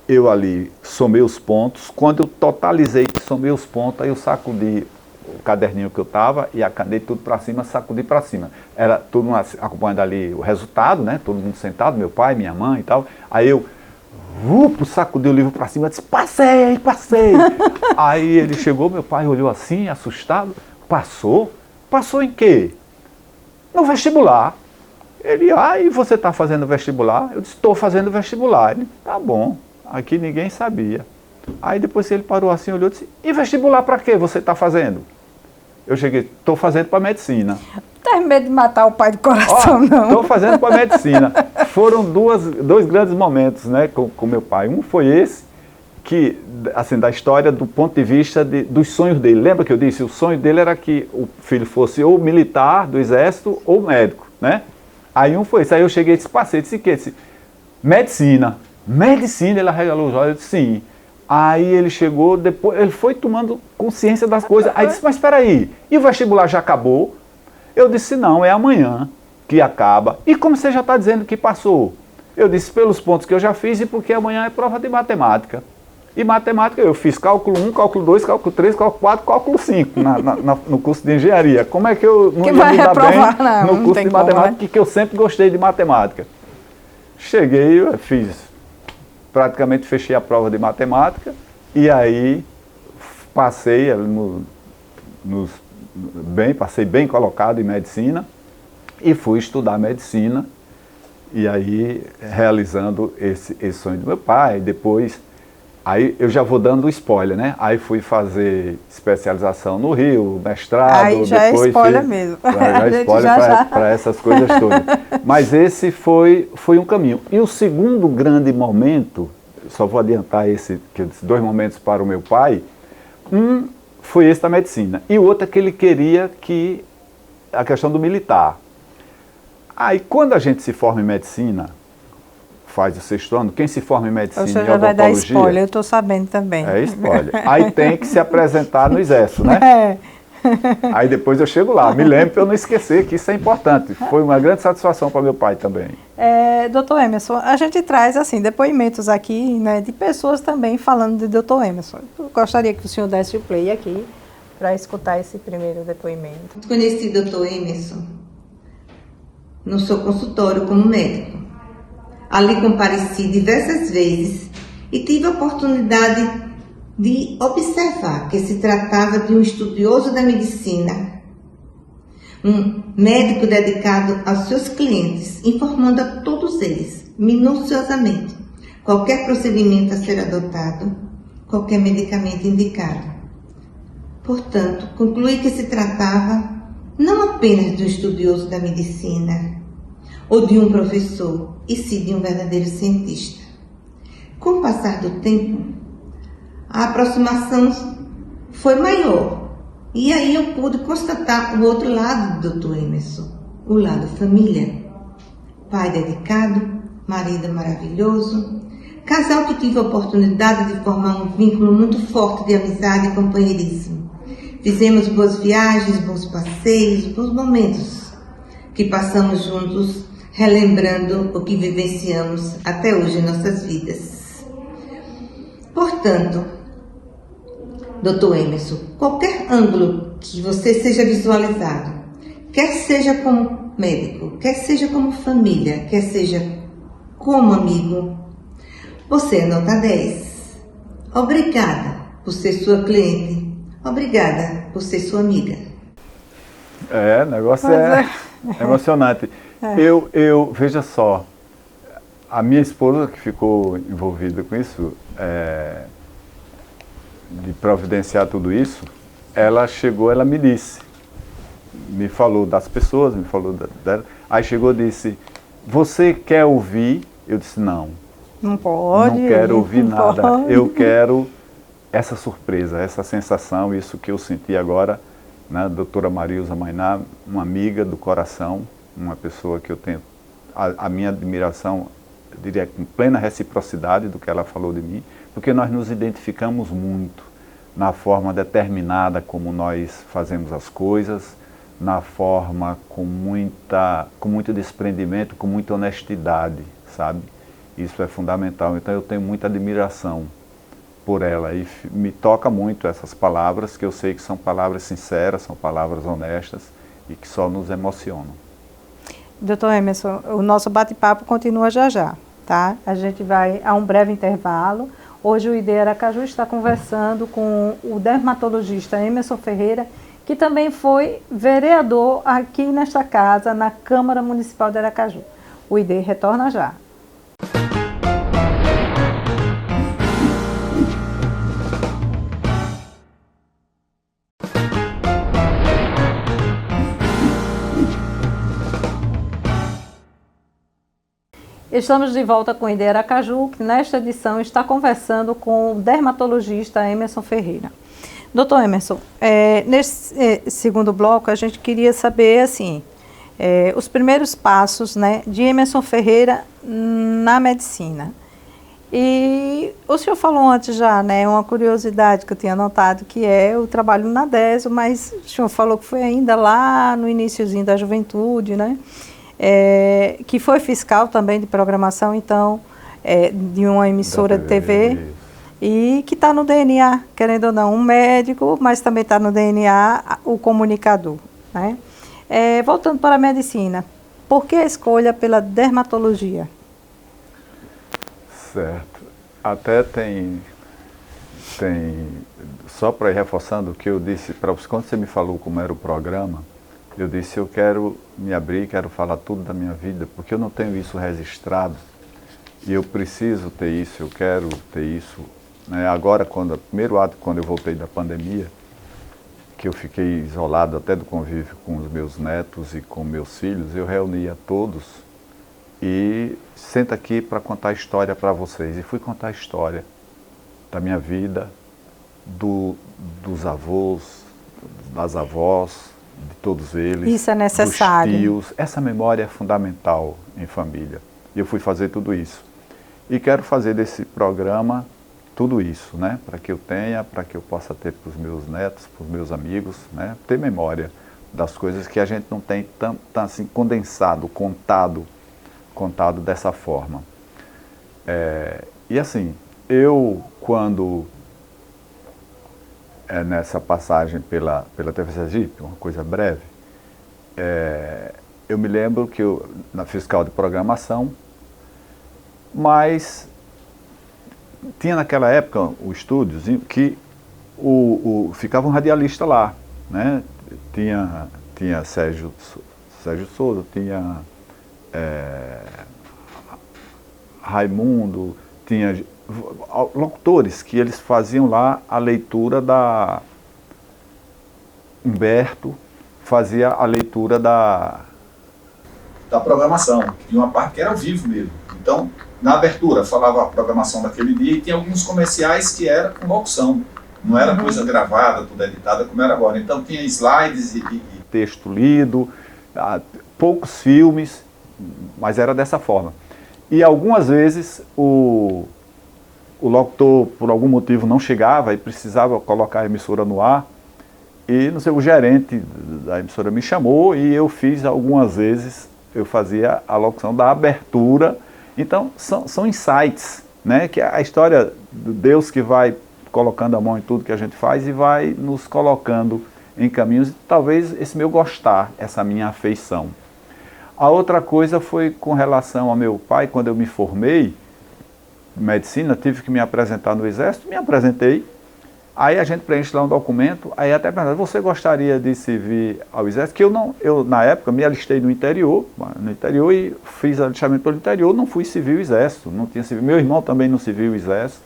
eu ali somei os pontos, quando eu totalizei que somei os pontos, aí eu sacudi o caderninho que eu estava e a caneta tudo para cima, sacudi para cima. Era todo mundo acompanhando ali o resultado, né? Todo mundo sentado, meu pai, minha mãe e tal. Aí eu sacudi o livro para cima e disse, passei. Aí ele chegou, meu pai olhou assim, assustado, passou? Passou em quê? No vestibular. Ele, e você está fazendo vestibular? Eu disse, estou fazendo vestibular. Ele, tá bom, aqui ninguém sabia. Aí depois ele parou assim, olhou e disse, e vestibular para que você está fazendo? Eu cheguei, estou fazendo para medicina. Não tem medo de matar o pai do coração, não. Estou fazendo para medicina. Foram dois grandes momentos, né, com meu pai. Um foi esse, que, assim, da história do ponto de vista dos sonhos dele. Lembra que eu disse? O sonho dele era que o filho fosse ou militar do exército ou médico, né? Aí um foi isso. Aí eu cheguei e disse, passei, disse o quê? Disse, medicina. Medicina, ele arregalou os olhos, eu disse, sim. Aí ele chegou, depois ele foi tomando consciência das coisas. Aí disse, mas espera aí, e o vestibular já acabou? Eu disse, não, é amanhã que acaba. E como você já está dizendo que passou? Eu disse, pelos pontos que eu já fiz e porque amanhã é prova de matemática. E matemática, eu fiz cálculo 1, cálculo 2, cálculo 3, cálculo 4, cálculo 5 no curso de engenharia. Como é que eu não ia me dar bem no curso de matemática, porque eu sempre gostei de matemática? Cheguei, eu praticamente fechei a prova de matemática e aí passei passei bem colocado em medicina e fui estudar medicina e aí realizando esse sonho do meu pai. Depois, aí eu já vou dando spoiler, né? Aí fui fazer especialização no Rio, mestrado. Aí já depois é spoiler mesmo. Já é spoiler para essas coisas todas. Mas esse foi um caminho. E o segundo grande momento, só vou adiantar esses 2 momentos para o meu pai, um foi esse da medicina e o outro é que ele queria a questão do militar. Aí quando a gente se forma em medicina, faz o 6º ano, quem se forma em medicina e odontologia... Você já vai dar spoiler, eu estou sabendo também. É spoiler. Aí tem que se apresentar no exército, né? É. Aí depois eu chego lá, me lembro para eu não esquecer que isso é importante. Foi uma grande satisfação para meu pai também. Doutor Emerson, a gente traz assim, depoimentos aqui, né, de pessoas também falando de doutor Emerson. Eu gostaria que o senhor desse o play aqui para escutar esse primeiro depoimento. Conheci o doutor Emerson no seu consultório como médico. Ali compareci diversas vezes e tive a oportunidade de observar que se tratava de um estudioso da medicina, um médico dedicado aos seus clientes, informando a todos eles, minuciosamente, qualquer procedimento a ser adotado, qualquer medicamento indicado. Portanto, concluí que se tratava não apenas de um estudioso da medicina ou de um professor, e sim de um verdadeiro cientista. Com o passar do tempo, a aproximação foi maior. E aí eu pude constatar o outro lado do Dr. Emerson, o lado família. Pai dedicado, marido maravilhoso, casal que tive a oportunidade de formar um vínculo muito forte de amizade e companheirismo. Fizemos boas viagens, bons passeios, bons momentos que passamos juntos, relembrando o que vivenciamos até hoje em nossas vidas. Portanto, Dr. Emerson, qualquer ângulo que você seja visualizado, quer seja como médico, quer seja como família, quer seja como amigo, você é nota 10. Obrigada por ser sua cliente, obrigada por ser sua amiga. O negócio é emocionante. Eu veja só, a minha esposa que ficou envolvida com isso, de providenciar tudo isso, ela chegou, ela me disse, me falou das pessoas, me falou dela, aí chegou e disse, você quer ouvir? Eu disse, não. Não pode. Não quero ouvir nada, eu quero essa surpresa, essa sensação, isso que eu senti agora, né, doutora Marilza Mainá, uma amiga do coração, uma pessoa que eu tenho a minha admiração, eu diria com plena reciprocidade do que ela falou de mim, porque nós nos identificamos muito na forma determinada como nós fazemos as coisas, na forma com muito desprendimento, com muita honestidade, sabe? Isso é fundamental. Então eu tenho muita admiração por ela e me toca muito essas palavras, que eu sei que são palavras sinceras, são palavras honestas e que só nos emocionam. Doutor Emerson, o nosso bate-papo continua já já, tá? A gente vai a um breve intervalo. Hoje o ID Aracaju está conversando com o dermatologista Emerson Ferreira, que também foi vereador aqui nesta casa, na Câmara Municipal de Aracaju. O ID retorna já. Estamos de volta com Ide Aracaju, que nesta edição está conversando com o dermatologista Emerson Ferreira. Doutor Emerson, nesse segundo bloco a gente queria saber assim, os primeiros passos, né, de Emerson Ferreira na medicina. E o senhor falou antes já, né, uma curiosidade que eu tinha notado, que é o trabalho na DESO, mas o senhor falou que foi ainda lá no iniciozinho da juventude, né, que foi fiscal também de programação, então, de uma emissora de TV, e que está no DNA, querendo ou não, um médico, mas também está no DNA o comunicador, né. Voltando para a medicina, por que a escolha pela dermatologia? Certo. Até tem só para ir reforçando o que eu disse para você, quando você me falou como era o programa, eu disse, eu quero me abrir, quero falar tudo da minha vida, porque eu não tenho isso registrado, e eu preciso ter isso, eu quero ter isso, né? Agora, primeiro ato, quando eu voltei da pandemia, que eu fiquei isolado até do convívio com os meus netos e com meus filhos, eu reunia todos e senta aqui para contar a história para vocês. E fui contar a história da minha vida, dos avós, das avós, de todos eles. Isso é necessário. Dos tios. Essa memória é fundamental em família. E eu fui fazer tudo isso. E quero fazer desse programa tudo isso, né? Para que eu tenha, para que eu possa ter para os meus netos, para os meus amigos, né? Ter memória das coisas que a gente não tem tão assim condensado, contado dessa forma. E assim, eu quando nessa passagem pela TV Sergipe, uma coisa breve, eu me lembro que na fiscal de programação, mas tinha naquela época o estúdiozinho que ficava um radialista lá, né? Tinha Sérgio Souza, tinha Raimundo, tinha locutores que eles faziam lá a leitura da Humberto, fazia a leitura da programação, e uma parte que era ao vivo mesmo. Então, na abertura falava a programação daquele dia e tinha alguns comerciais que era com locução, não era coisa gravada, tudo editada como era agora. Então tinha slides e texto lido, poucos filmes, mas era dessa forma. E algumas vezes o locutor, por algum motivo, não chegava e precisava colocar a emissora no ar. E não sei, o gerente da emissora me chamou e eu fiz algumas vezes, eu fazia a locução da abertura. Então são insights, né? Que é a história de Deus que vai colocando a mão em tudo que a gente faz e vai nos colocando em caminhos, e talvez esse meu gostar, essa minha afeição. A outra coisa foi com relação ao meu pai. Quando eu me formei em medicina, tive que me apresentar no Exército, me apresentei, aí a gente preenche lá um documento, aí até perguntaram, você gostaria de servir ao Exército? Que eu na época me alistei no interior e fiz alistamento pelo interior, não fui civil Exército, não tinha civil, meu irmão também não serviu Exército.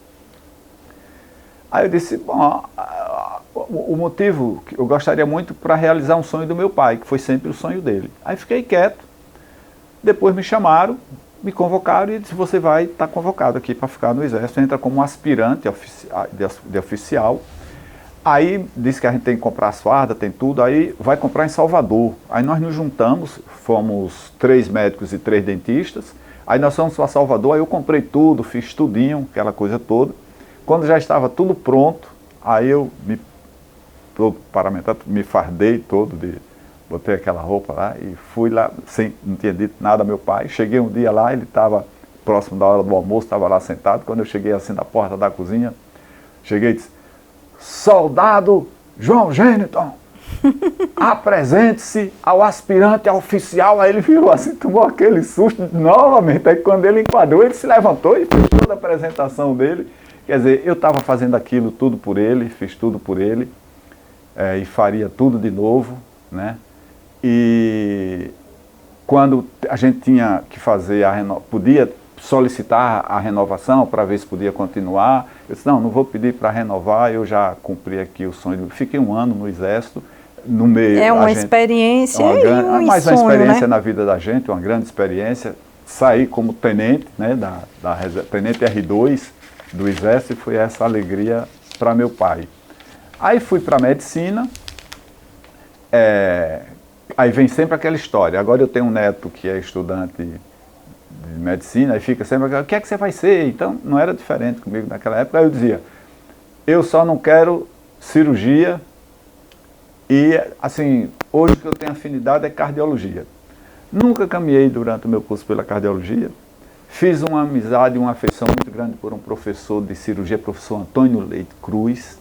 Aí eu disse, bom, o motivo que eu gostaria muito para realizar um sonho do meu pai, que foi sempre o sonho dele. Aí fiquei quieto, depois me chamaram, me convocaram e disse, você vai estar convocado aqui para ficar no Exército, entra como aspirante de oficial. Aí disse que a gente tem que comprar as fardas, tem tudo, aí vai comprar em Salvador. Aí nós nos juntamos, fomos 3 médicos e 3 dentistas, aí nós fomos para Salvador, aí eu comprei tudo, fiz tudinho, aquela coisa toda. Quando já estava tudo pronto, aí eu todo paramentado, me fardei todo, botei aquela roupa lá e fui lá, não tinha dito nada ao meu pai. Cheguei um dia lá, ele estava próximo da hora do almoço, estava lá sentado. Quando eu cheguei assim na porta da cozinha, cheguei e disse, soldado João Gêniton, apresente-se ao aspirante oficial. Aí ele virou assim, tomou aquele susto novamente. Aí quando ele enquadrou, ele se levantou e fez toda a apresentação dele. Quer dizer, eu estava fazendo aquilo tudo por ele, fiz tudo por ele, e faria tudo de novo, né? E quando a gente tinha que fazer podia solicitar a renovação para ver se podia continuar, eu disse, não vou pedir para renovar, eu já cumpri aqui o sonho. Fiquei 1 ano no Exército, no meio... É uma experiência mas uma experiência, né? Na vida da gente, uma grande experiência. saí como tenente, né, tenente R2 do Exército, e foi essa alegria para meu pai. Aí fui para a medicina, aí vem sempre aquela história. Agora eu tenho um neto que é estudante de medicina, aí fica sempre aquela, o que é que você vai ser? Então não era diferente comigo naquela época. Aí eu dizia, eu só não quero cirurgia e, assim, hoje o que eu tenho afinidade é cardiologia. Nunca caminhei durante o meu curso pela cardiologia. Fiz uma amizade, uma afeição muito grande por um professor de cirurgia, professor Antônio Leite Cruz.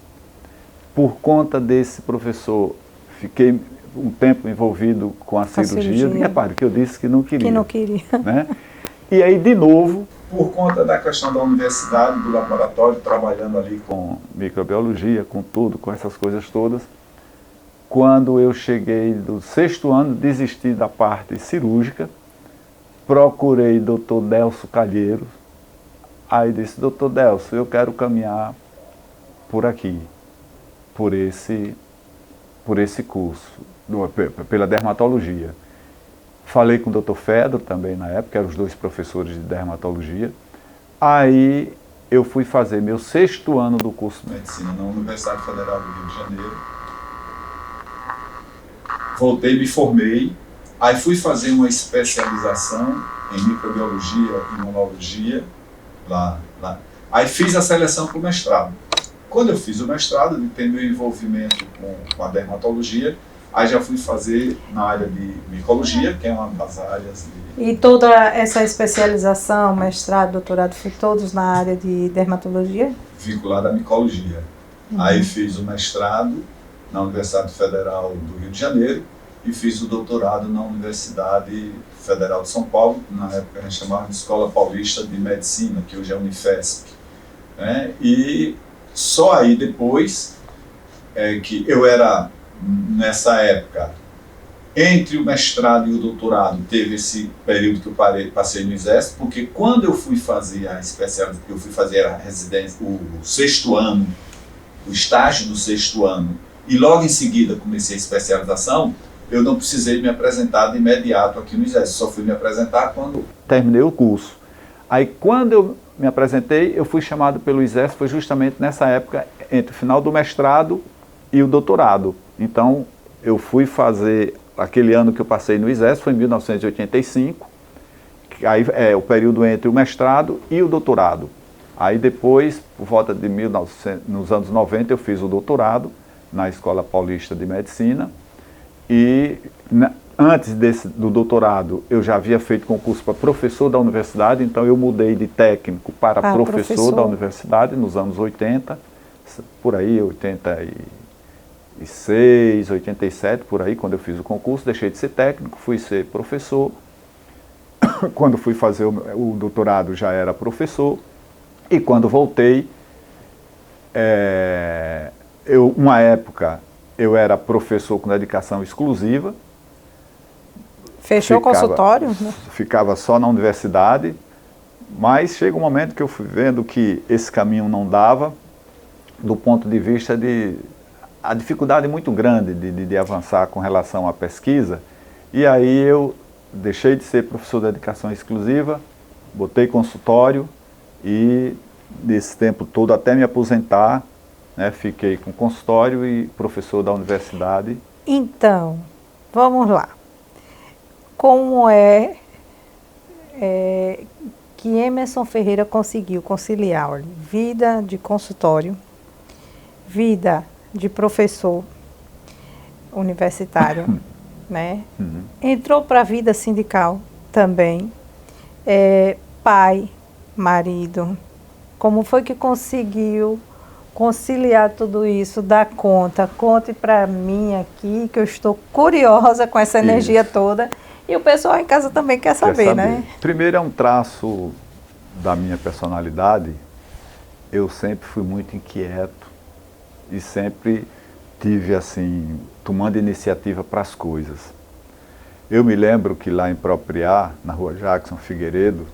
Por conta desse professor, fiquei um tempo envolvido com a cirurgia. E repare que eu disse que não queria. Que não queria. Né? E aí, de novo, por conta da questão da universidade, do laboratório, trabalhando ali com microbiologia, com tudo, com essas coisas todas, quando eu cheguei do 6º ano, desisti da parte cirúrgica, procurei Dr. Delso Calheiros, aí disse, Dr. Delso, eu quero caminhar por aqui, por esse curso, pela dermatologia. Falei com o Dr. Fedro também na época, eram os 2 professores de dermatologia. Aí eu fui fazer meu 6º ano do curso de medicina na Universidade Federal do Rio de Janeiro. Voltei, me formei, aí fui fazer uma especialização em microbiologia e imunologia lá. Aí fiz a seleção para o mestrado. Quando eu fiz o mestrado, tendo envolvimento com a dermatologia, aí já fui fazer na área de micologia, que é uma das áreas de... E toda essa especialização, mestrado, doutorado, foi todos na área de dermatologia? Vinculada à micologia. Aí fiz o mestrado na Universidade Federal do Rio de Janeiro e fiz o doutorado na Universidade Federal de São Paulo, na época a gente chamava de Escola Paulista de Medicina, que hoje é a Unifesp. Né? E só aí depois que eu era, nessa época, entre o mestrado e o doutorado, teve esse período que eu passei no Exército, porque quando eu fui fazer a especialização, eu fui fazer a residência, o 6º ano, o estágio do 6º ano, e logo em seguida comecei a especialização, eu não precisei me apresentar de imediato aqui no Exército, só fui me apresentar quando terminei o curso. Aí quando eu me apresentei, eu fui chamado pelo Exército, foi justamente nessa época, entre o final do mestrado e o doutorado. Então eu fui fazer, aquele ano que eu passei no Exército, foi em 1985, aí é o período entre o mestrado e o doutorado. Aí depois, por volta de nos anos 90, eu fiz o doutorado na Escola Paulista de Medicina. E antes do doutorado, eu já havia feito concurso para professor da universidade, então eu mudei de técnico para professor da universidade nos anos 80, por aí, 86, 87, por aí, quando eu fiz o concurso, deixei de ser técnico, fui ser professor. Quando fui fazer o doutorado já era professor. E quando voltei, uma época eu era professor com dedicação exclusiva. Fechou o consultório? Ficava só na universidade, mas chega um momento que eu fui vendo que esse caminho não dava, do ponto de vista de a dificuldade muito grande de avançar com relação à pesquisa, e aí eu deixei de ser professor de dedicação exclusiva, botei consultório, e nesse tempo todo, até me aposentar, né, fiquei com consultório e professor da universidade. Então, vamos lá. Como que Emerson Ferreira conseguiu conciliar, olha, vida de consultório, vida de professor universitário, né? Entrou para a vida sindical também, pai, marido. Como foi que conseguiu conciliar tudo isso, dar conta? Conte para mim aqui, que eu estou curiosa com essa energia toda. E o pessoal em casa também quer saber, né? Primeiro, é um traço da minha personalidade. Eu sempre fui muito inquieto e sempre tive, assim, tomando iniciativa para as coisas. Eu me lembro que lá em Propriá, na rua Jackson Figueiredo,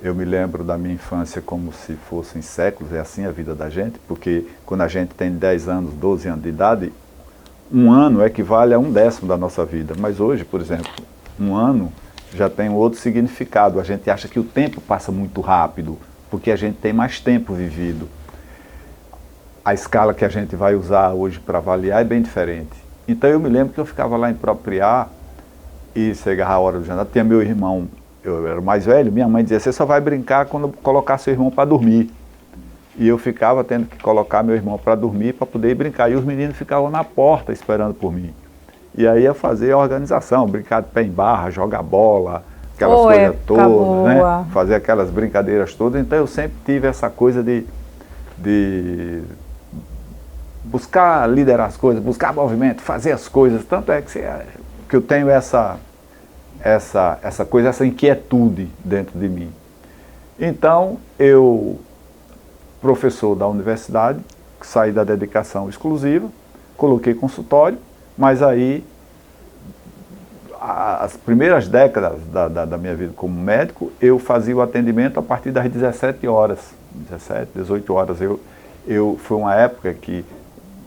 eu me lembro da minha infância como se fossem séculos, é assim a vida da gente, porque quando a gente tem 10 anos, 12 anos de idade, um ano equivale a 1/10 da nossa vida. Mas hoje, por exemplo, um ano já tem um outro significado. A gente acha que o tempo passa muito rápido, porque a gente tem mais tempo vivido. A escala que a gente vai usar hoje para avaliar é bem diferente. Então eu me lembro que eu ficava lá em Propriá e chegava a hora do jantar, tinha meu irmão, eu era mais velho, minha mãe dizia, você só vai brincar quando colocar seu irmão para dormir. E eu ficava tendo que colocar meu irmão para dormir para poder brincar. E os meninos ficavam na porta esperando por mim. E aí ia fazer a organização, brincar de pé em barra, jogar bola, aquelas coisas todas, né? Fazer aquelas brincadeiras todas. Então eu sempre tive essa coisa de buscar liderar as coisas, buscar movimento, fazer as coisas. Tanto é que eu tenho essa coisa, essa inquietude dentro de mim. Então eu, professor da universidade, saí da dedicação exclusiva, coloquei consultório, mas aí as primeiras décadas da minha vida como médico, eu fazia o atendimento a partir das 17 horas, 17, 18 horas. Foi uma época que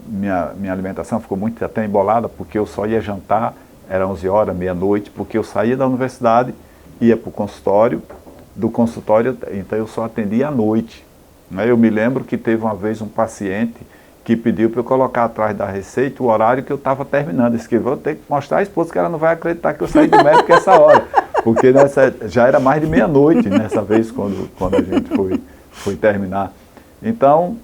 minha alimentação ficou muito até embolada, porque eu só ia jantar, era 11 horas, meia-noite, porque eu saía da universidade, ia para o consultório, do consultório, então eu só atendia à noite. Eu me lembro que teve uma vez um paciente que pediu para eu colocar atrás da receita o horário que eu estava terminando. Eu disse que vou ter que mostrar à esposa que ela não vai acreditar que eu saí do médico essa hora. Porque já era mais de meia-noite nessa vez quando a gente foi terminar. Então,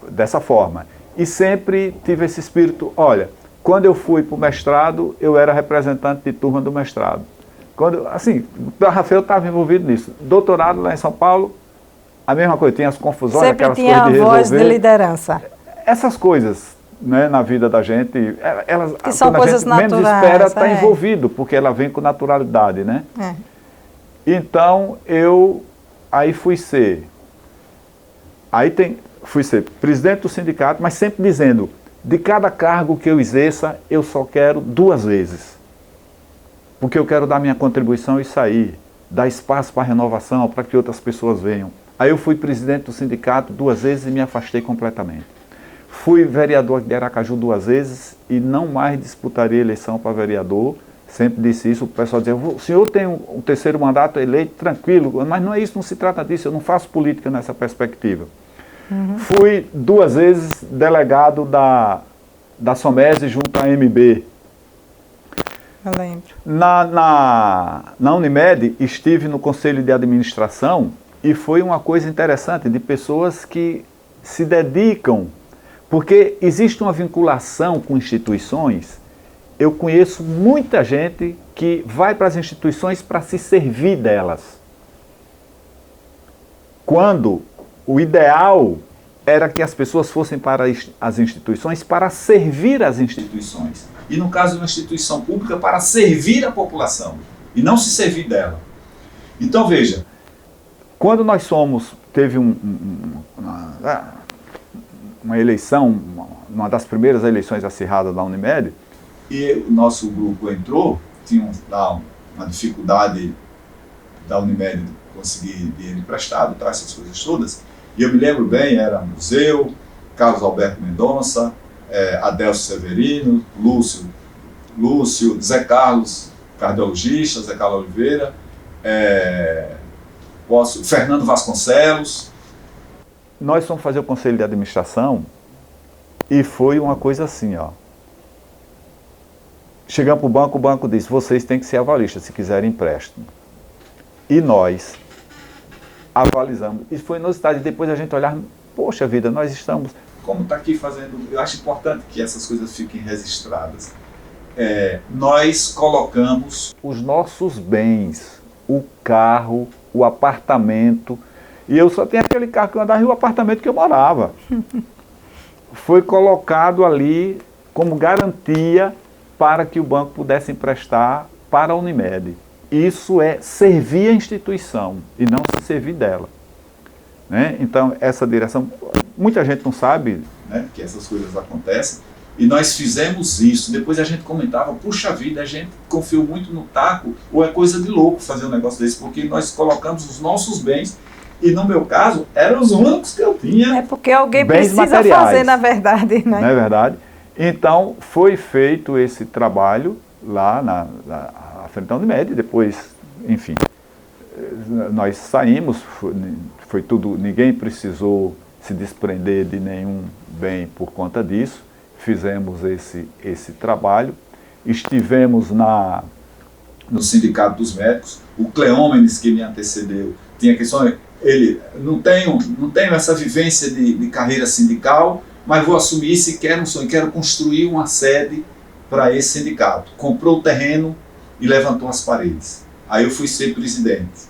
dessa forma. E sempre tive esse espírito, olha, quando eu fui para o mestrado, eu era representante de turma do mestrado. Assim, o Rafael estava envolvido nisso. Doutorado lá em São Paulo, a mesma coisa, tinha as confusões, sempre aquelas tinha coisas de a voz resolver. de liderança. Essas coisas, né, na vida da gente, elas, que são coisas naturais. Menos espera estar envolvido, porque ela vem com naturalidade, né? Então, fui ser presidente do sindicato, mas sempre dizendo, de cada cargo que eu exerça, eu só quero 2 vezes. Porque eu quero dar minha contribuição e sair, dar espaço para renovação, para que outras pessoas venham. Aí eu fui presidente do sindicato 2 vezes e me afastei completamente. Fui vereador de Aracaju 2 vezes e não mais disputaria eleição para vereador. Sempre disse isso, o pessoal dizia, o senhor tem um 3º mandato eleito, tranquilo, mas não é isso, não se trata disso, eu não faço política nessa perspectiva. Fui 2 vezes delegado da SOMES junto à MB. Eu lembro. Na Unimed, estive no Conselho de Administração e foi uma coisa interessante de pessoas que se dedicam, porque existe uma vinculação com instituições. Eu conheço muita gente que vai para as instituições para se servir delas. Quando o ideal era que as pessoas fossem para as instituições para servir as instituições. E no caso de uma instituição pública, para servir a população e não se servir dela. Então veja, quando nós teve uma eleição, uma das primeiras eleições acirradas da Unimed, e o nosso grupo entrou, tinha uma dificuldade da Unimed de conseguir dinheiro emprestado, tá, essas coisas todas, e eu me lembro bem, era Museu, Carlos Alberto Mendonça, Adelcio Severino, Lúcio, Zé Carlos, cardiologista, Zé Carlos Oliveira, Fernando Vasconcelos. Nós fomos fazer o conselho de administração e foi uma coisa assim, ó. Chegamos para o banco disse, vocês têm que ser avalistas se quiserem empréstimo. E nós avalizamos. Isso foi inusitado. E depois a gente olhar, poxa vida, nós estamos... Como está aqui fazendo... Eu acho importante que essas coisas fiquem registradas. Nós colocamos os nossos bens, o carro, o apartamento, e eu só tinha aquele carro que eu andava e o apartamento que eu morava. Foi colocado ali como garantia para que o banco pudesse emprestar para a Unimed. Isso é servir a instituição e não se servir dela. Né? Então, essa direção, muita gente não sabe, né, que essas coisas acontecem, e nós fizemos isso. Depois a gente comentava, puxa vida, a gente confiou muito no taco, ou é coisa de louco fazer um negócio desse, porque nós colocamos os nossos bens, e no meu caso, eram os únicos que eu tinha. É porque alguém bens precisa materiais, fazer, na verdade, né? Não é verdade? Então, foi feito esse trabalho lá, a frente da Unimed, depois, enfim, nós saímos, foi tudo, ninguém precisou se desprender de nenhum bem por conta disso, fizemos esse trabalho, estivemos no Sindicato dos Médicos, o Cleómenes, que me antecedeu, tinha questão, ele, não tenho essa vivência de carreira sindical, mas vou assumir isso e quero um sonho, quero construir uma sede para esse sindicato. Comprou o terreno e levantou as paredes. Aí eu fui ser presidente.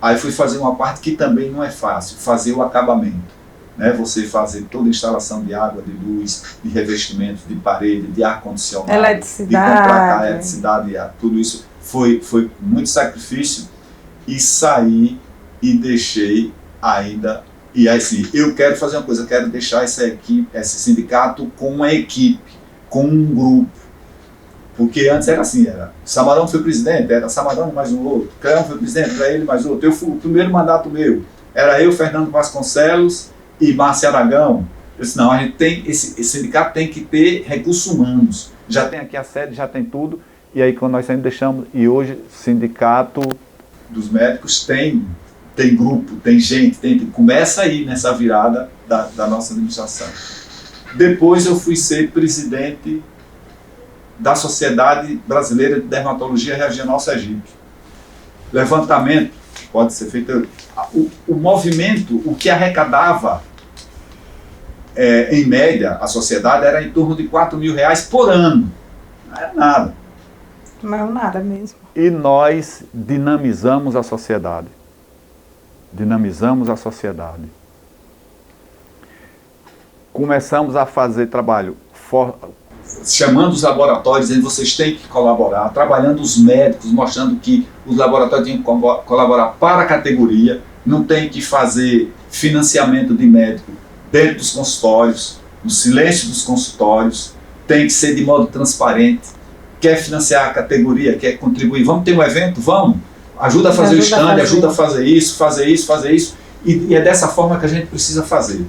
Aí fui fazer uma parte que também não é fácil, fazer o acabamento. Né? Você fazer toda a instalação de água, de luz, de revestimento, de parede, de ar-condicionado, eletricidade, de comprar eletricidade, tudo isso foi muito sacrifício, e saí e deixei ainda. E assim, eu quero fazer uma coisa, eu quero deixar esse sindicato com uma equipe, com um grupo. Porque antes era assim, era Samarão foi presidente, era Samarão mais um outro, Cleão foi presidente, para ele mais outro. Eu fui o primeiro mandato meu, era eu, Fernando Vasconcelos e Márcio Aragão. Eu disse, não, a gente tem, esse sindicato tem que ter recursos humanos. Já tem aqui a sede, já tem tudo. E aí quando nós saímos, deixamos, e hoje o sindicato dos médicos tem grupo, tem gente, começa aí nessa virada da nossa administração. Depois eu fui ser presidente da Sociedade Brasileira de Dermatologia Regional Sergipe. Levantamento, pode ser feito, o movimento, o que arrecadava, em média, a sociedade era em torno de R$4.000 por ano. Não era nada. Não é nada mesmo. E nós dinamizamos a sociedade. Dinamizamos a sociedade. Começamos a fazer trabalho chamando os laboratórios, dizendo vocês têm que colaborar, trabalhando os médicos, mostrando que os laboratórios têm que colaborar para a categoria, não tem que fazer financiamento de médico dentro dos consultórios, no silêncio dos consultórios, tem que ser de modo transparente. Quer financiar a categoria, quer contribuir, vamos ter um evento? Vamos, ajuda a fazer o stand, ajuda a fazer isso, e é dessa forma que a gente precisa fazer.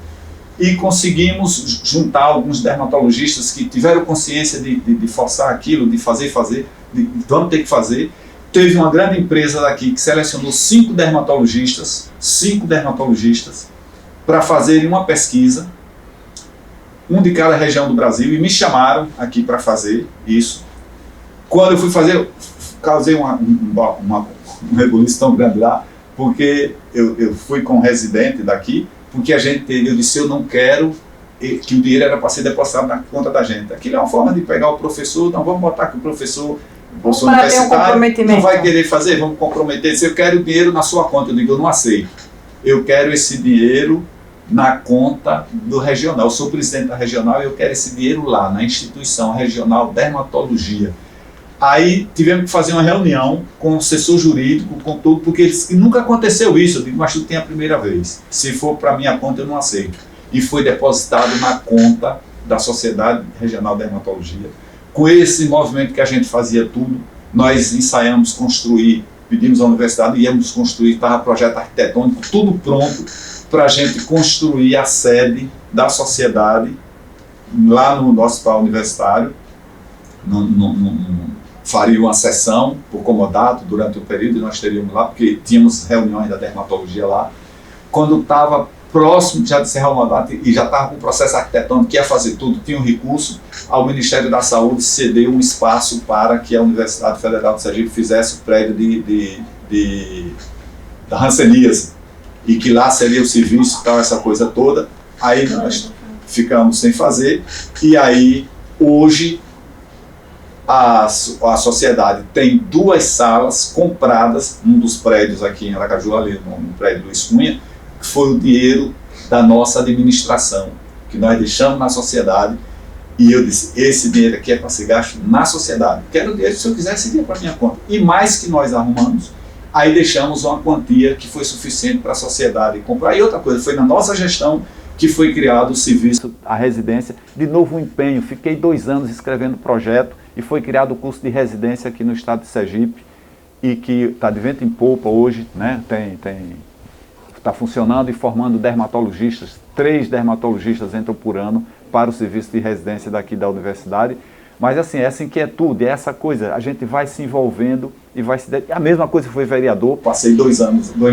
E conseguimos juntar alguns dermatologistas que tiveram consciência de forçar aquilo, de fazer, vamos ter que fazer. Teve uma grande empresa daqui que selecionou 5 dermatologistas para fazerem uma pesquisa, um de cada região do Brasil, e me chamaram aqui para fazer isso. Quando eu fui fazer, eu causei um rebuliço tão grande lá, porque eu fui com um residente daqui, porque eu disse, eu não quero que o dinheiro era para ser depositado na conta da gente. Aquilo é uma forma de pegar o professor, não vamos botar que o professor universitário não vai querer fazer, vamos comprometer. Se eu quero o dinheiro na sua conta, eu digo, eu não aceito. Eu quero esse dinheiro na conta do regional. Eu sou presidente da regional e eu quero esse dinheiro lá, na instituição regional dermatologia. Aí tivemos que fazer uma reunião com o assessor jurídico, com tudo, porque nunca aconteceu isso. Eu digo, mas tudo tem a primeira vez. Se for para minha conta, eu não aceito. E foi depositado na conta da Sociedade Regional de Dermatologia. Com esse movimento que a gente fazia tudo, nós ensaiamos construir, pedimos à universidade, íamos construir, estava projeto arquitetônico, tudo pronto para a gente construir a sede da sociedade lá no hospital universitário. Faria uma sessão por comodato durante o período e nós teríamos lá, porque tínhamos reuniões da dermatologia lá. Quando estava próximo já de encerrar o mandato e já estava com o processo arquitetônico, que ia fazer tudo, tinha um recurso, ao Ministério da Saúde cedeu um espaço para que a Universidade Federal de Sergipe fizesse o prédio da hanseníase, e que lá seria o serviço e tal, essa coisa toda. Aí nós ficamos sem fazer, e aí hoje a sociedade tem 2 salas compradas, um dos prédios aqui em Aracaju, ali no prédio Luiz Cunha, que foi o dinheiro da nossa administração, que nós deixamos na sociedade, e eu disse, esse dinheiro aqui é para ser gasto na sociedade, quero dinheiro, se eu quiser, esse dinheiro para minha conta. E mais que nós arrumamos, aí deixamos uma quantia que foi suficiente para a sociedade comprar. E outra coisa, foi na nossa gestão que foi criado o serviço, a residência, de novo empenho, fiquei 2 anos escrevendo projeto, e foi criado o curso de residência aqui no estado de Sergipe, e que está de vento em popa hoje, né? Está funcionando e formando dermatologistas. 3 dermatologistas entram por ano para o serviço de residência daqui da universidade. Mas assim, essa inquietude, essa coisa, a gente vai se envolvendo e vai se... A mesma coisa foi vereador. Passei 2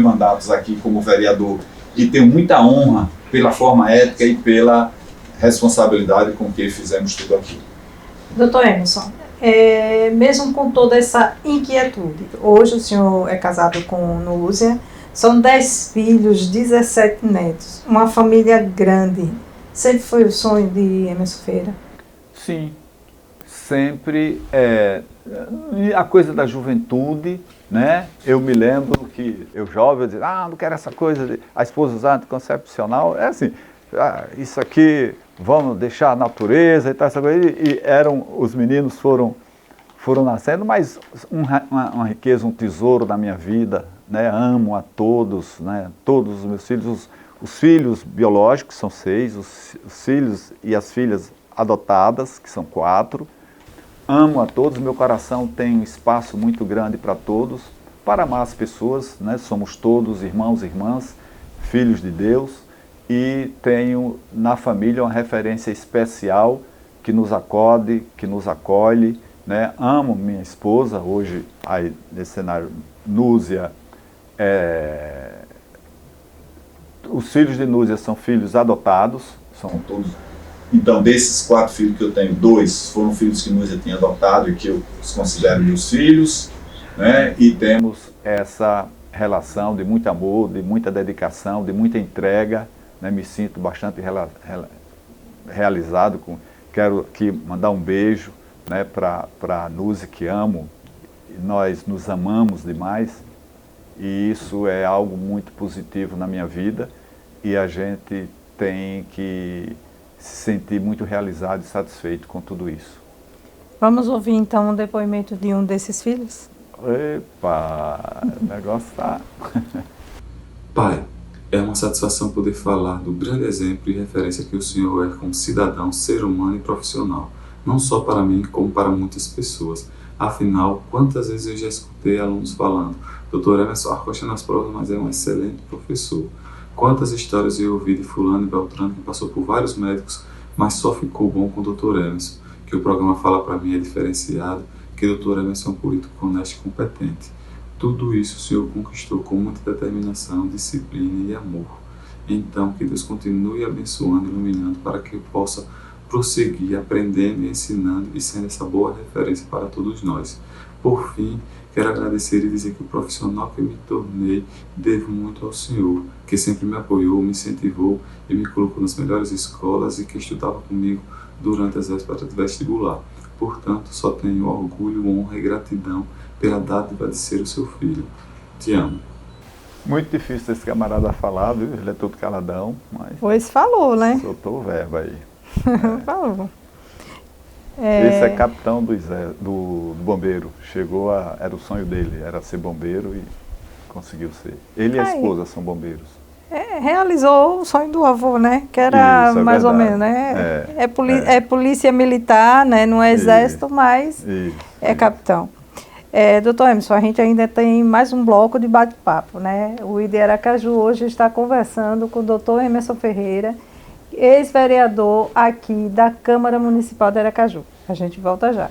mandatos aqui como vereador e tenho muita honra pela forma ética e pela responsabilidade com que fizemos tudo aqui. Doutor Emerson, mesmo com toda essa inquietude, hoje o senhor é casado com Núzia, são 10 filhos, 17 netos, uma família grande. Sempre foi o sonho de Emerson Ferreira? Sim, sempre. A coisa da juventude, né? Eu me lembro que eu jovem, eu dizia, não quero essa coisa de a esposa usar anticoncepcional. É assim, isso aqui, vamos deixar a natureza e tal, essa coisa. E os meninos foram nascendo, mas uma riqueza, um tesouro da minha vida, né? Amo a todos, né? Todos os meus filhos, os filhos biológicos são 6, os filhos e as filhas adotadas, que são 4. Amo a todos, meu coração tem um espaço muito grande para todos, para amar as pessoas, né? Somos todos irmãos e irmãs, filhos de Deus, e tenho na família uma referência especial que nos acode, que nos acolhe, né? Amo minha esposa, hoje aí nesse cenário, Núzia, os filhos de Núzia são filhos adotados, são todos. Então, desses 4 filhos que eu tenho, 2 foram filhos que Núzia tinha adotado e que eu os considero meus filhos, né? E temos essa relação de muito amor, de muita dedicação, de muita entrega, né? Me sinto bastante realizado. Quero aqui mandar um beijo, né, para a Núzia, que amo. Nós nos amamos demais e isso é algo muito positivo na minha vida e a gente tem que se sentir muito realizado e satisfeito com tudo isso. Vamos ouvir então um depoimento de um desses filhos? Epa, o negócio tá... Pai, é uma satisfação poder falar do grande exemplo e referência que o senhor é como cidadão, ser humano e profissional, não só para mim, como para muitas pessoas. Afinal, quantas vezes eu já escutei alunos falando, doutor Emerson arrocha nas provas, mas é um excelente professor. Quantas histórias eu ouvi de fulano e Beltrano que passou por vários médicos, mas só ficou bom com o Dr. Emerson, que o programa fala para mim é diferenciado, que o Dr. Emerson é um político honesto e competente. Tudo isso o senhor conquistou com muita determinação, disciplina e amor. Então, que Deus continue abençoando e iluminando para que eu possa prosseguir aprendendo e ensinando e sendo essa boa referência para todos nós. Por fim, quero agradecer e dizer que o profissional que me tornei devo muito ao Senhor, que sempre me apoiou, me incentivou e me colocou nas melhores escolas e que estudava comigo durante as vésperas do vestibular. Portanto, só tenho orgulho, honra e gratidão pela dádiva de ser o seu filho. Te amo. Muito difícil esse camarada falar, viu? Ele é todo caladão, mas... Pois falou, né? Soltou o verbo aí. Falou. Esse é capitão do bombeiro. Era o sonho dele, era ser bombeiro e conseguiu ser. Ele e a esposa são bombeiros. Realizou o sonho do avô, né? Que era isso, mais ou menos, né? É polícia militar, né? No exército, mas é capitão. Doutor Emerson, a gente ainda tem mais um bloco de bate-papo, né? O ID Aracaju hoje está conversando com o doutor Emerson Ferreira, ex-vereador aqui da Câmara Municipal de Aracaju. A gente volta já.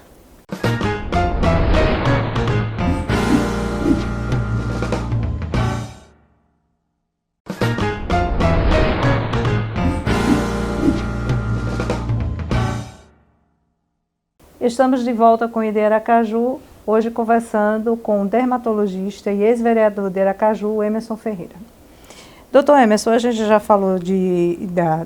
Estamos de volta com o ID Aracaju, hoje conversando com o dermatologista e ex-vereador de Aracaju, Emerson Ferreira. Doutor Emerson, a gente já falou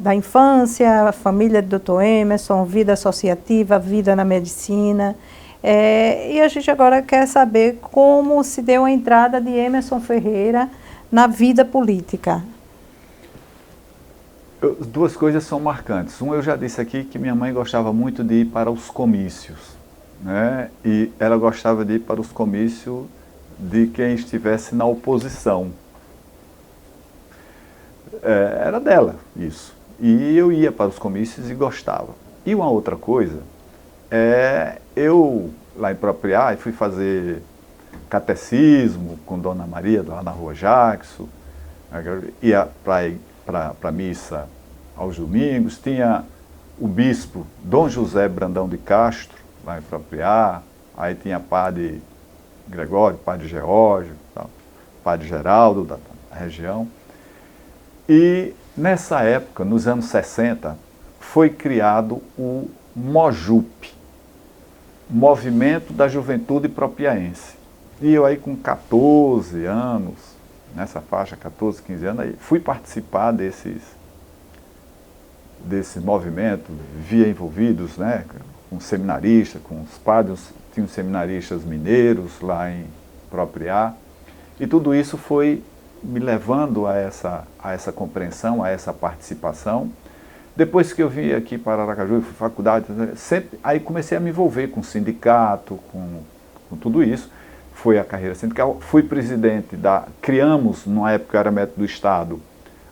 da infância, a família do doutor Emerson, vida associativa, vida na medicina, e a gente agora quer saber como se deu a entrada de Emerson Ferreira na vida política. Duas coisas são marcantes. Eu já disse aqui que minha mãe gostava muito de ir para os comícios, né? E ela gostava de ir para os comícios de quem estivesse na oposição. Era dela isso. E eu ia para os comícios e gostava. E uma outra coisa, eu lá em Propriá fui fazer catecismo com Dona Maria, lá na Rua Jackson, ia para a missa aos domingos, tinha o bispo Dom José Brandão de Castro, lá em Propriá, aí tinha padre Gregório, padre Geórgio, tal, padre Geraldo da região. E nessa época, nos anos 60, foi criado o MOJUP, Movimento da Juventude Propiaense. E eu aí com 14 anos, nessa faixa, 14, 15 anos, aí fui participar desse movimento, via envolvidos, né, com seminaristas, com os padres, tinham seminaristas mineiros lá em Propriá, e tudo isso foi me levando a essa compreensão, a essa participação. Depois que eu vim aqui para Aracaju, fui faculdade, sempre, aí comecei a me envolver com sindicato, com tudo isso. Foi a carreira sindical, fui presidente criamos, numa época era método do Estado,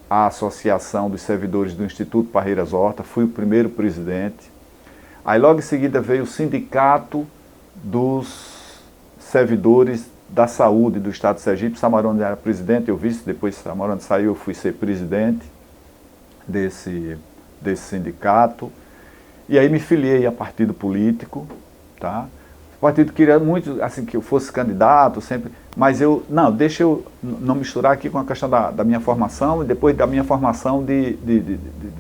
a Associação dos Servidores do Instituto Parreiras Horta, fui o primeiro presidente. Aí logo em seguida veio o Sindicato dos Servidores da Saúde do Estado de Sergipe, Samarone era presidente, eu vice, depois Samarone saiu, eu fui ser presidente desse sindicato, e aí me filiei a partido político, tá? O partido queria muito, assim, que eu fosse candidato sempre, mas deixa eu não misturar aqui com a questão da minha formação, e depois da minha formação de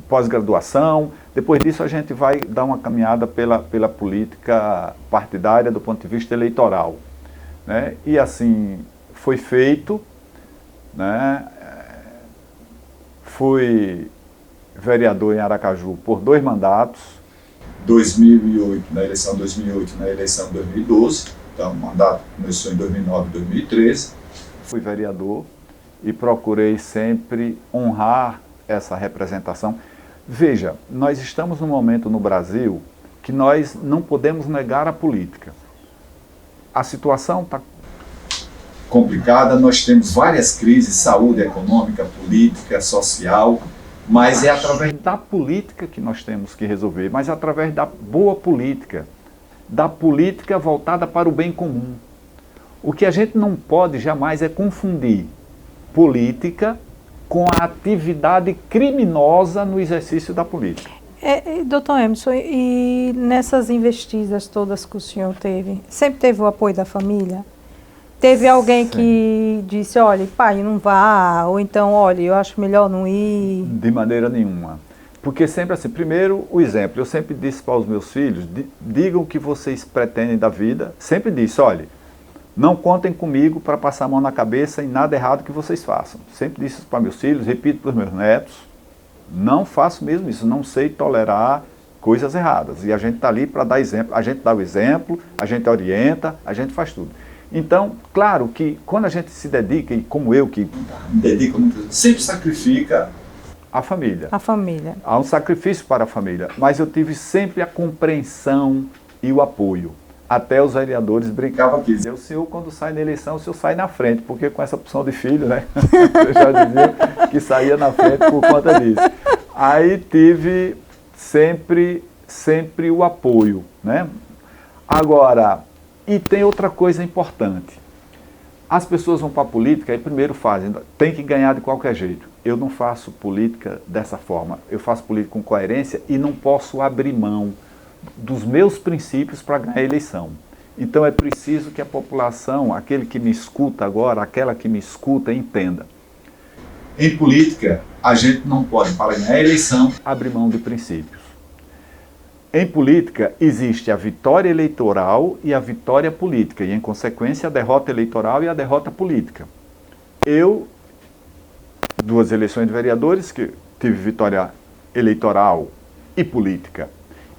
pós-graduação, depois disso a gente vai dar uma caminhada pela política partidária do ponto de vista eleitoral, né? E assim, foi feito, né? Fui vereador em Aracaju por 2 mandatos. 2008, na eleição de 2008, na eleição de 2012, então o mandato começou em 2009 e 2013. Fui vereador e procurei sempre honrar essa representação. Veja, nós estamos num momento no Brasil que nós não podemos negar a política. A situação está complicada, nós temos várias crises, saúde, econômica, política, social, mas é através da política que nós temos que resolver, mas através da boa política, da política voltada para o bem comum. O que a gente não pode jamais é confundir política com a atividade criminosa no exercício da política. Doutor Emerson, e nessas investidas todas que o senhor teve, sempre teve o apoio da família? Teve alguém que disse, olha, pai, não vá, ou então, olha, eu acho melhor não ir? De maneira nenhuma. Porque sempre assim, primeiro o exemplo, eu sempre disse para os meus filhos, digam o que vocês pretendem da vida, sempre disse, olha, não contem comigo para passar a mão na cabeça em nada errado que vocês façam. Sempre disse isso para meus filhos, repito para os meus netos, não faço mesmo isso, não sei tolerar coisas erradas. E a gente está ali para dar exemplo, a gente dá o exemplo, a gente orienta, a gente faz tudo. Então, claro que quando a gente se dedica, e como eu que me dedico muito, sempre sacrifica a família. A família. Há um sacrifício para a família, mas eu tive sempre a compreensão e o apoio. Até os vereadores brincavam aqui, diziam, o senhor quando sai na eleição, o senhor sai na frente, porque com essa opção de filho, né? Eu já dizia que saía na frente por conta disso. Aí tive sempre o apoio, né? Agora, e tem outra coisa importante. As pessoas vão para a política e primeiro fazem, tem que ganhar de qualquer jeito. Eu não faço política dessa forma. Eu faço política com coerência e não posso abrir mão dos meus princípios para ganhar a eleição. Então é preciso que a população, aquele que me escuta agora, aquela que me escuta, entenda. Em política, a gente não pode, para ganhar a eleição, abrir mão de princípios. Em política, existe a vitória eleitoral e a vitória política, e em consequência a derrota eleitoral e a derrota política. Eu, 2 eleições de vereadores, que tive vitória eleitoral e política,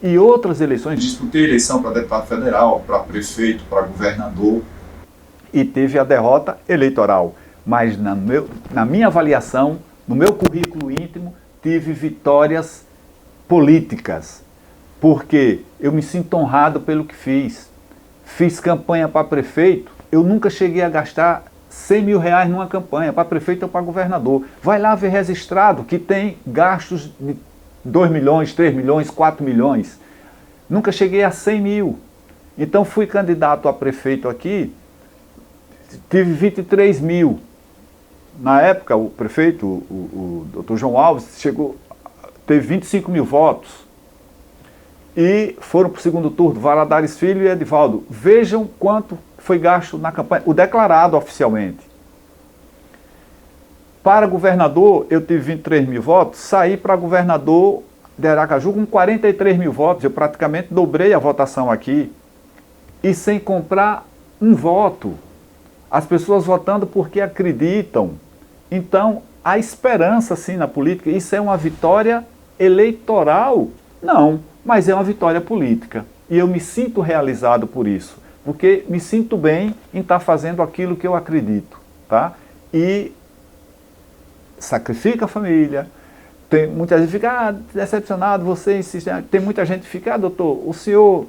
e outras eleições, disputei eleição para deputado federal, para prefeito, para governador, e teve a derrota eleitoral, mas na minha avaliação, no meu currículo íntimo, tive vitórias políticas. Porque eu me sinto honrado pelo que fiz. Fiz campanha para prefeito, eu nunca cheguei a gastar 100 mil reais numa campanha, para prefeito ou para governador. Vai lá ver registrado que tem gastos de 2 milhões, 3 milhões, 4 milhões. Nunca cheguei a 100 mil. Então fui candidato a prefeito aqui, tive 23 mil. Na época o prefeito, o Dr. João Alves, teve 25 mil votos. e foram para o segundo turno, Valadares Filho e Edivaldo. Vejam quanto foi gasto na campanha, o declarado oficialmente. Para governador, eu tive 23 mil votos, saí para governador de Aracaju com 43 mil votos, eu praticamente dobrei a votação aqui, e sem comprar um voto. As pessoas votando porque acreditam. Então, há esperança sim na política. Isso é uma vitória eleitoral? Não, mas é uma vitória política. E eu me sinto realizado por isso, porque me sinto bem em estar fazendo aquilo que eu acredito, tá? E sacrifica a família. Tem muita gente que fica decepcionado, você insiste. Tem muita gente que fica, doutor, o senhor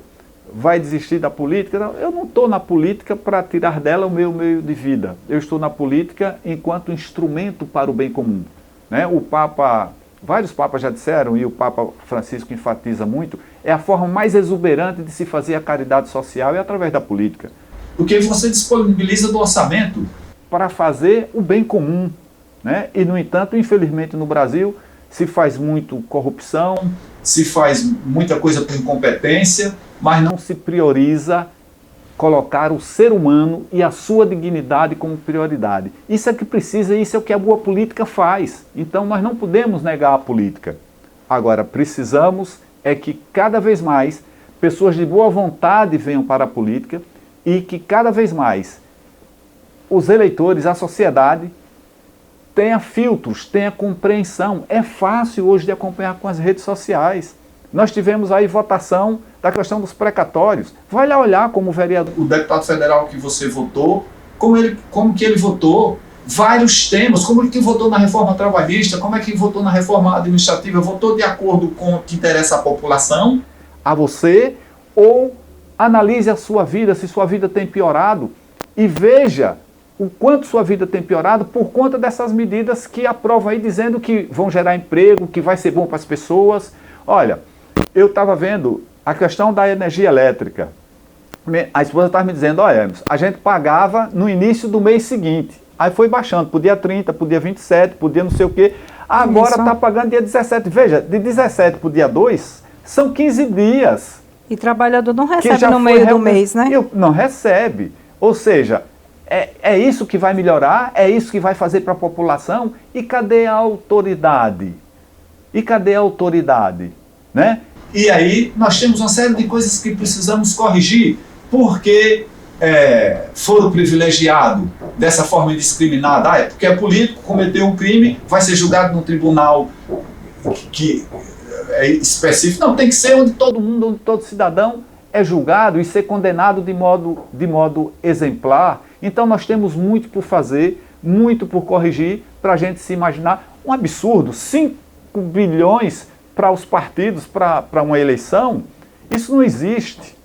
vai desistir da política? Não, eu não estou na política para tirar dela o meu meio de vida. Eu estou na política enquanto instrumento para o bem comum. Né? O Papa, vários papas já disseram, e o Papa Francisco enfatiza muito, é a forma mais exuberante de se fazer a caridade social é através da política. Porque você disponibiliza do orçamento para fazer o bem comum. Né? E, no entanto, infelizmente no Brasil se faz muito corrupção, se faz muita coisa por incompetência, mas não se prioriza colocar o ser humano e a sua dignidade como prioridade. Isso é que precisa, isso é o que a boa política faz. Então nós não podemos negar a política. Agora, precisamos é que cada vez mais pessoas de boa vontade venham para a política e que cada vez mais os eleitores, a sociedade, tenha filtros, tenha compreensão. É fácil hoje de acompanhar com as redes sociais. Nós tivemos aí votação da questão dos precatórios. Vai lá olhar como vereador. O deputado federal que você votou, como que ele votou, vários temas, como ele que votou na reforma trabalhista, como é que votou na reforma administrativa, votou de acordo com o que interessa à população? A você, ou analise a sua vida, se sua vida tem piorado, e veja o quanto sua vida tem piorado por conta dessas medidas que aprovam aí, dizendo que vão gerar emprego, que vai ser bom para as pessoas. Olha, eu estava vendo a questão da energia elétrica. A esposa estava me dizendo, olha, a gente pagava no início do mês seguinte. Aí foi baixando, por dia 30, por dia 27, por dia não sei o quê. Agora está pagando dia 17. Veja, de 17 para o dia 2, são 15 dias. E o trabalhador não recebe no meio do mês, né? Não recebe. Ou seja, é isso que vai melhorar? É isso que vai fazer para a população? E cadê a autoridade? E cadê a autoridade? Né? E aí nós temos uma série de coisas que precisamos corrigir, porque foram privilegiados dessa forma indiscriminada. É porque é político, cometeu um crime, vai ser julgado num tribunal que é específico. Não, tem que ser onde todo mundo, onde todo cidadão é julgado e ser condenado de modo exemplar. Então nós temos muito por fazer, muito por corrigir, para a gente se imaginar um absurdo, 5 bilhões para os partidos, para uma eleição. Isso não existe.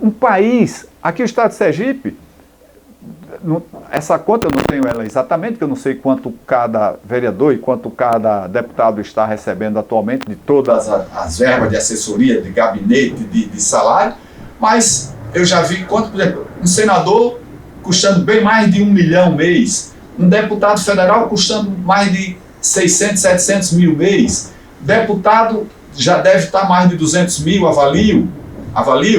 Um país, aqui o estado de Sergipe, essa conta eu não tenho ela exatamente, porque eu não sei quanto cada vereador e quanto cada deputado está recebendo atualmente de todas as verbas de assessoria, de gabinete, de salário, mas eu já vi quanto, por exemplo, um senador custando bem mais de 1 milhão mês, um deputado federal custando mais de 600, 700 mil mês, deputado já deve estar mais de 200 mil, avalio,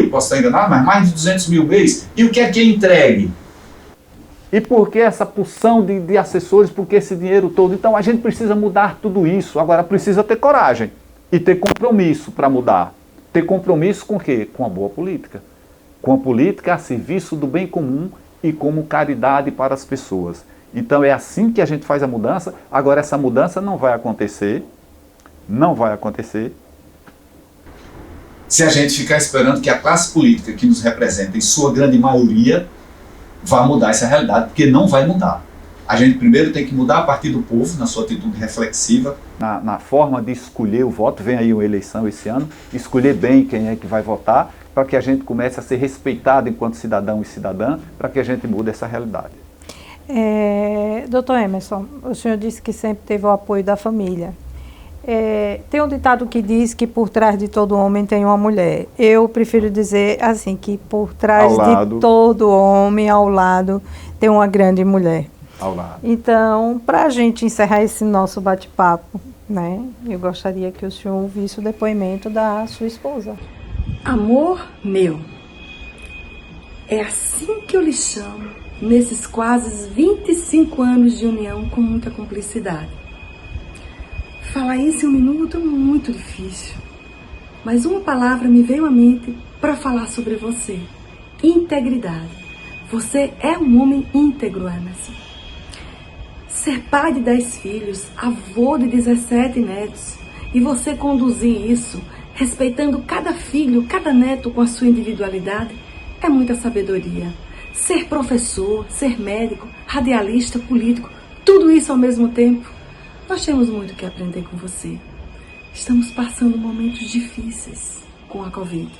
posso estar enganado, mas mais de 200 mil mês. E o que é entregue? E por que essa porção de assessores, por que esse dinheiro todo? Então a gente precisa mudar tudo isso. Agora precisa ter coragem e ter compromisso para mudar. Ter compromisso com o quê? Com a boa política. Com a política a serviço do bem comum e como caridade para as pessoas. Então é assim que a gente faz a mudança. Agora essa mudança não vai acontecer. Não vai acontecer se a gente ficar esperando que a classe política que nos representa, em sua grande maioria, vá mudar essa realidade, porque não vai mudar. A gente primeiro tem que mudar a partir do povo, na sua atitude reflexiva. Na forma de escolher o voto, vem aí uma eleição esse ano, escolher bem quem é que vai votar, para que a gente comece a ser respeitado enquanto cidadão e cidadã, para que a gente mude essa realidade. Doutor Emerson, o senhor disse que sempre teve o apoio da família. Tem um ditado que diz que por trás de todo homem tem uma mulher. Eu prefiro dizer assim, que por trás de todo homem, ao lado, tem uma grande mulher. Ao lado. Então, para a gente encerrar esse nosso bate-papo, né, eu gostaria que o senhor ouvisse o depoimento da sua esposa. Amor meu, é assim que eu lhe chamo nesses quase 25 anos de união com muita cumplicidade. Falar isso em um minuto é muito difícil, mas uma palavra me veio à mente para falar sobre você: integridade. Você é um homem íntegro, Emerson. Ser pai de 10 filhos, avô de 17 netos, e você conduzir isso, respeitando cada filho, cada neto com a sua individualidade, é muita sabedoria. Ser professor, ser médico, radialista, político, tudo isso ao mesmo tempo, nós temos muito que aprender com você. Estamos passando momentos difíceis com a Covid,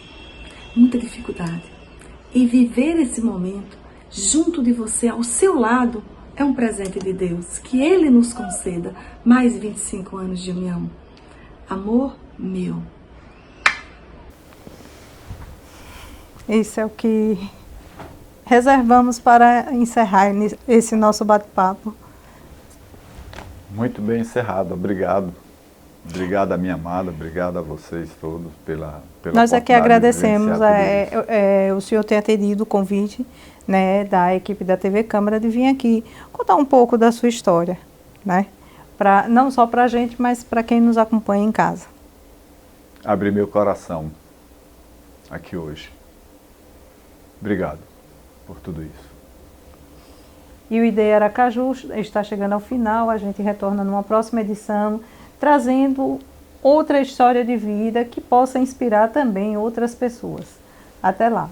muita dificuldade. E viver esse momento junto de você, ao seu lado, é um presente de Deus. Que Ele nos conceda mais 25 anos de união. Amor meu. Isso é o que reservamos para encerrar esse nosso bate-papo. Muito bem encerrado, obrigado. Obrigado a minha amada, obrigado a vocês todos pela Nós aqui agradecemos o senhor ter atendido o convite, né, da equipe da TV Câmara de vir aqui contar um pouco da sua história, né? Não só para a gente, mas para quem nos acompanha em casa. Abri meu coração aqui hoje. Obrigado por tudo isso. E o IDEA Aracaju está chegando ao final, a gente retorna numa próxima edição, trazendo outra história de vida que possa inspirar também outras pessoas. Até lá!